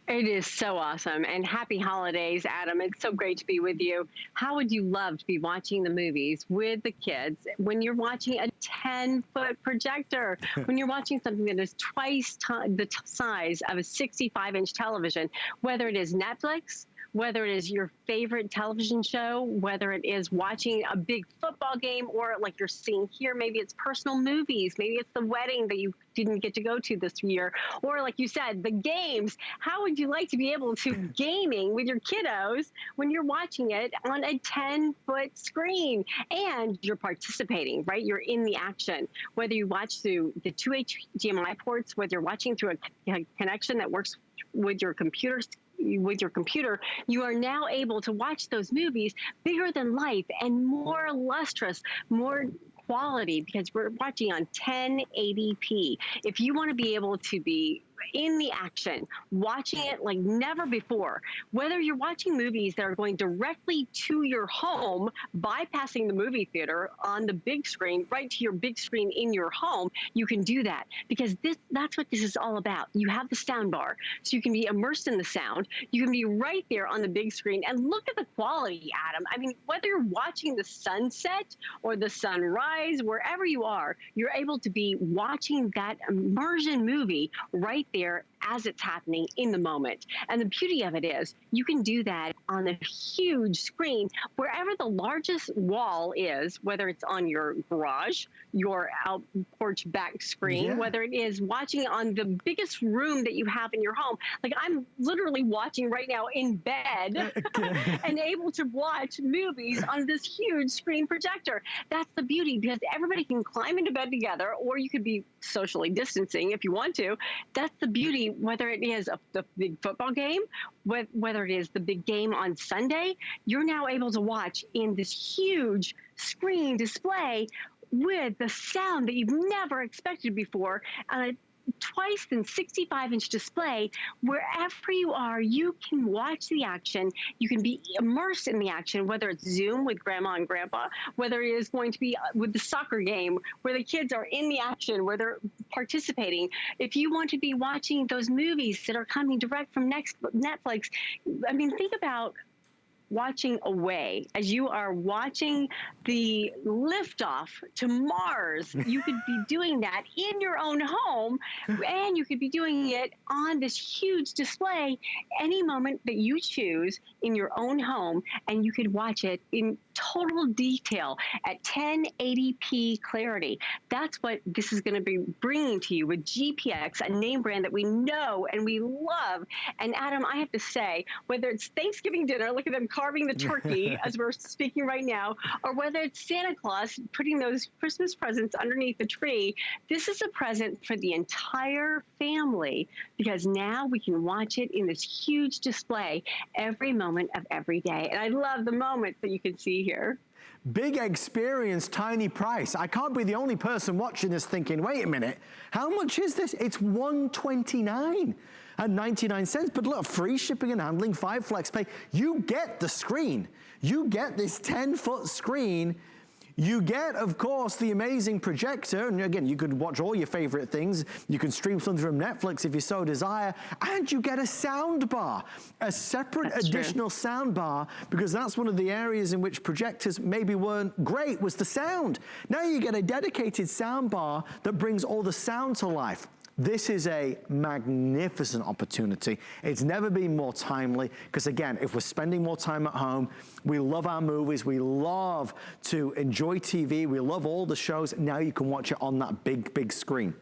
It is so awesome, and happy holidays, Adam. It's so great to be with you. How would you love to be watching the movies with the kids when you're watching a 10-foot projector, when you're watching something that is twice the size of a 65-inch television, whether it is Netflix, whether it is your favorite television show, whether it is watching a big football game, or like you're seeing here, maybe it's personal movies, maybe it's the wedding that you didn't get to go to this year, or like you said, the games. How would you like to be able to gaming with your kiddos when you're watching it on a 10-foot screen and you're participating, right? You're in the action. Whether you watch through the 2 HDMI ports, whether you're watching through a connection that works with your computer, you are now able to watch those movies bigger than life and more lustrous, more quality, because we're watching on 1080p. If you want to be able to be in the action, watching it like never before, whether you're watching movies that are going directly to your home, bypassing the movie theater on the big screen, right to your big screen in your home, you can do that, because that's what this is all about. You have the sound bar, so you can be immersed in the sound. You can be right there on the big screen, and look at the quality, Adam. I mean, whether you're watching the sunset or the sunrise, wherever you are, you're able to be watching that immersion movie right there as it's happening in the moment. And the beauty of it is you can do that on a huge screen wherever the largest wall is, whether it's on your garage, your out porch back screen, whether it is watching on the biggest room that you have in your home. Like I'm literally watching right now in bed and able to watch movies on this huge screen projector. That's the beauty, because everybody can climb into bed together, or you could be socially distancing if you want to. That's the beauty, whether it is the big football game, whether it is the big game on Sunday, you're now able to watch in this huge screen display with the sound that you've never expected before, twice than 65-inch display. Wherever you are, you can watch the action. You can be immersed in the action, whether it's Zoom with grandma and grandpa, whether it is going to be with the soccer game where the kids are in the action, where they're participating. If you want to be watching those movies that are coming direct from Netflix, I mean, think about watching Away. As you are watching the liftoff to Mars, you could be doing that in your own home, and you could be doing it on this huge display any moment that you choose in your own home, and you could watch it in total detail at 1080p clarity. That's what this is going to be bringing to you with GPX, a name brand that we know and we love. And Adam, I have to say, whether it's Thanksgiving dinner, look at them carving the turkey as we're speaking right now, or whether it's Santa Claus putting those Christmas presents underneath the tree, this is a present for the entire family, because now we can watch it in this huge display every moment of every day. And I love the moments that you can see here. Big experience, tiny price. I can't be the only person watching this thinking, wait a minute, how much is this? It's $129.99. But look, free shipping and handling, 5 FlexPay. You get the screen. You get this 10-foot screen. You get, of course, the amazing projector. And again, you could watch all your favorite things. You can stream something from Netflix if you so desire. And you get a sound bar, a separate additional sound bar, because that's one of the areas in which projectors maybe weren't great, was the sound. Now you get a dedicated sound bar that brings all the sound to life. This is a magnificent opportunity. It's never been more timely, because again, if we're spending more time at home, we love our movies, we love to enjoy TV, we love all the shows. Now you can watch it on that big, big screen.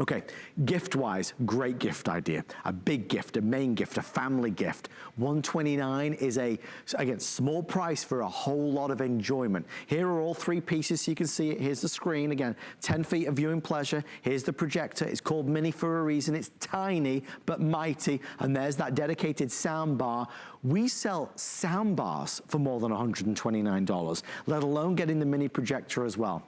Okay, gift-wise, great gift idea. A big gift, a main gift, a family gift. $129 is again, small price for a whole lot of enjoyment. Here are all three pieces so you can see it. Here's the screen, again, 10 feet of viewing pleasure. Here's the projector. It's called Mini for a reason. It's tiny but mighty, and there's that dedicated sound bar. We sell sound bars for more than $129, let alone getting the mini projector as well.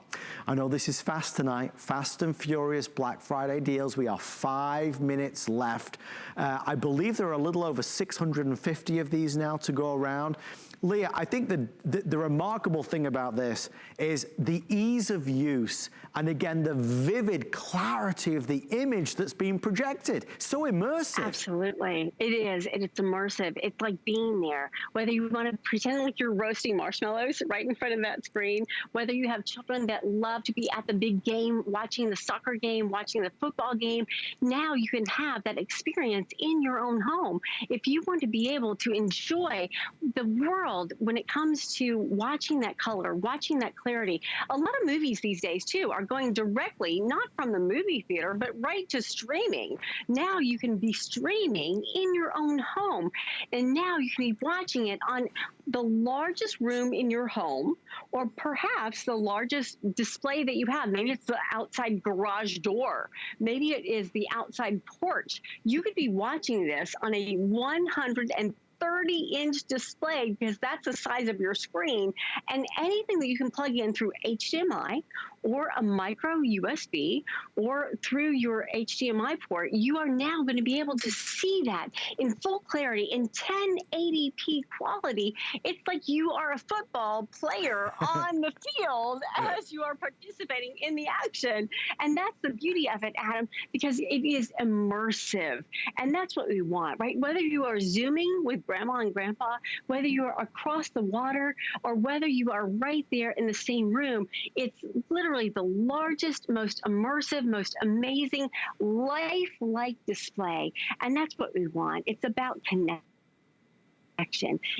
I know this is fast tonight, fast and furious Black Friday deals. We are 5 minutes left. I believe there are a little over 650 of these now to go around. Leah, I think the remarkable thing about this is the ease of use and again, the vivid clarity of the image that's being projected. So immersive. Absolutely. It is. And it's immersive. It's like being there. Whether you want to pretend like you're roasting marshmallows right in front of that screen, whether you have children that love to be at the big game, watching the soccer game, watching the football game, now you can have that experience in your own home. If you want to be able to enjoy the world when it comes to watching that color, watching that clarity, a lot of movies these days too are going directly, not from the movie theater, but right to streaming. Now you can be streaming in your own home, and now you can be watching it on the largest room in your home, or perhaps the largest display that you have. Maybe it's the outside garage door. Maybe it is the outside porch. You could be watching this on a 130-inch display because that's the size of your screen, and anything that you can plug in through HDMI or a micro USB or through your HDMI port, you are now going to be able to see that in full clarity in 1080p quality. It's like you are a football player on the field as you are participating in the action. And that's the beauty of it, Adam, because it is immersive. And that's what we want, right? Whether you are Zooming with Grandma and Grandpa, whether you are across the water, or whether you are right there in the same room, it's literally the largest, most immersive, most amazing, lifelike display. And that's what we want. It's about connection.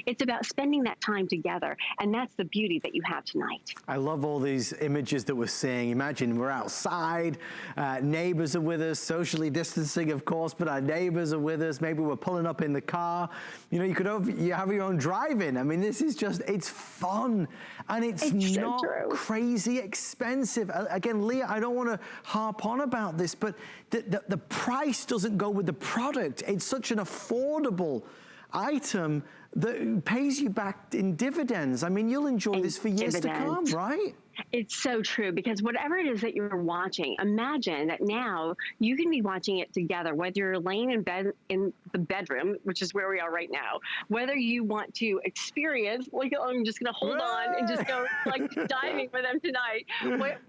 It's about spending that time together, and that's the beauty that you have tonight. I love all these images that we're seeing. Imagine we're outside, neighbors are with us, socially distancing, of course, but our neighbors are with us. Maybe we're pulling up in the car. You know, you have your own drive-in. I mean, this is just, it's fun, and it's not so crazy expensive. Again, Leah, I don't want to harp on about this, but the price doesn't go with the product. It's such an affordable item that pays you back in dividends. I mean, you'll enjoy this for years to come, right? It's so true, because whatever it is that you're watching, imagine that now you can be watching it together, whether you're laying in bed in the bedroom, which is where we are right now, whether you want to experience, like, I'm just going to hold on and just go like diving with them tonight,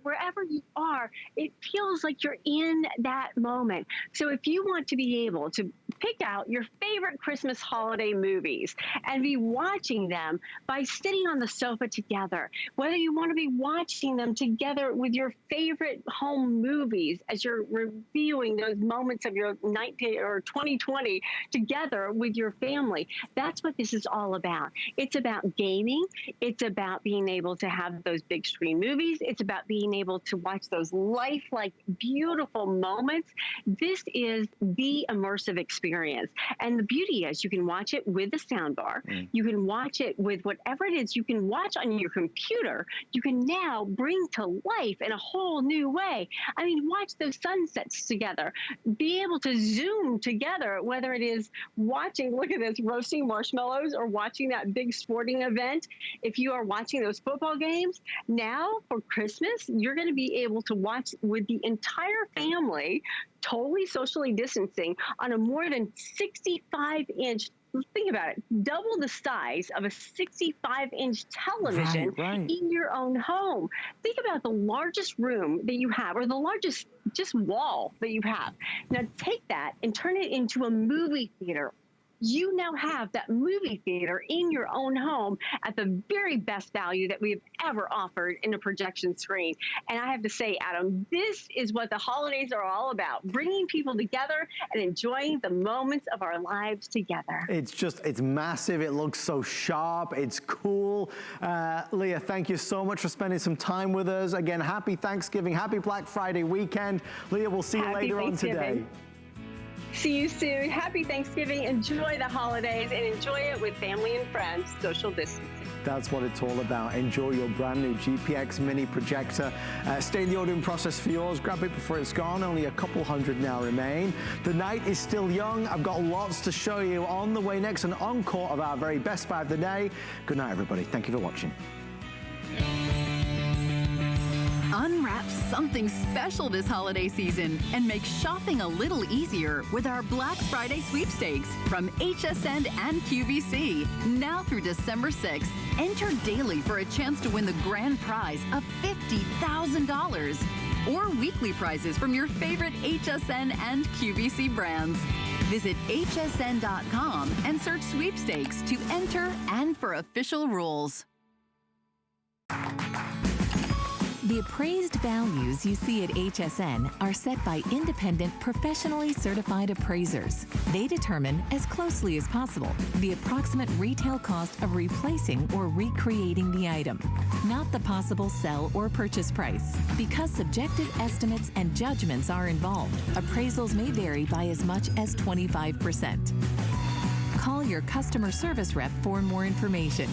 wherever you are, it feels like you're in that moment. So if you want to be able to pick out your favorite Christmas holiday movies and be watching them by sitting on the sofa together, whether you want to be watching them together with your favorite home movies as you're reviewing those moments of your 2020 together with your family. That's what this is all about. It's about gaming. It's about being able to have those big screen movies. It's about being able to watch those lifelike, beautiful moments. This is the immersive experience. And the beauty is you can watch it with the soundbar. You can watch it with whatever it is you can watch on your computer. You can now bring to life in a whole new way. I mean, watch those sunsets together, be able to Zoom together, whether it is watching, look at this, roasting marshmallows, or watching that big sporting event. If you are watching those football games, now for Christmas, you're going to be able to watch with the entire family, totally socially distancing, on a more than 65-inch, think about it, double the size of a 65-inch television in your own home. Think about the largest room that you have, or the largest just wall that you have. Now take that and turn it into a movie theater you now have that movie theater in your own home at the very best value that we have ever offered in a projection screen. And I have to say, Adam, this is what the holidays are all about, bringing people together and enjoying the moments of our lives together. It's massive. It looks so sharp. It's cool. Leah, thank you so much for spending some time with us. Again, happy Thanksgiving, happy Black Friday weekend. Leah, we'll see you later on today. See you soon. Happy Thanksgiving. Enjoy the holidays and enjoy it with family and friends, social distancing. That's what it's all about. Enjoy your brand new GPX mini projector. Stay in the ordering process for yours. Grab it before it's gone. Only a couple hundred now remain. The night is still young. I've got lots to show you. On the way next, an encore of our very best buy of the day. Good night, everybody. Thank you for watching. Unwrap something special this holiday season and make shopping a little easier with our Black Friday sweepstakes from HSN and QVC. Now through December 6th, enter daily for a chance to win the grand prize of $50,000 or weekly prizes from your favorite HSN and QVC brands. Visit hsn.com and search sweepstakes to enter and for official rules. The appraised values you see at HSN are set by independent, professionally certified appraisers. They determine, as closely as possible, the approximate retail cost of replacing or recreating the item, not the possible sell or purchase price. Because subjective estimates and judgments are involved, appraisals may vary by as much as 25%. Call your customer service rep for more information.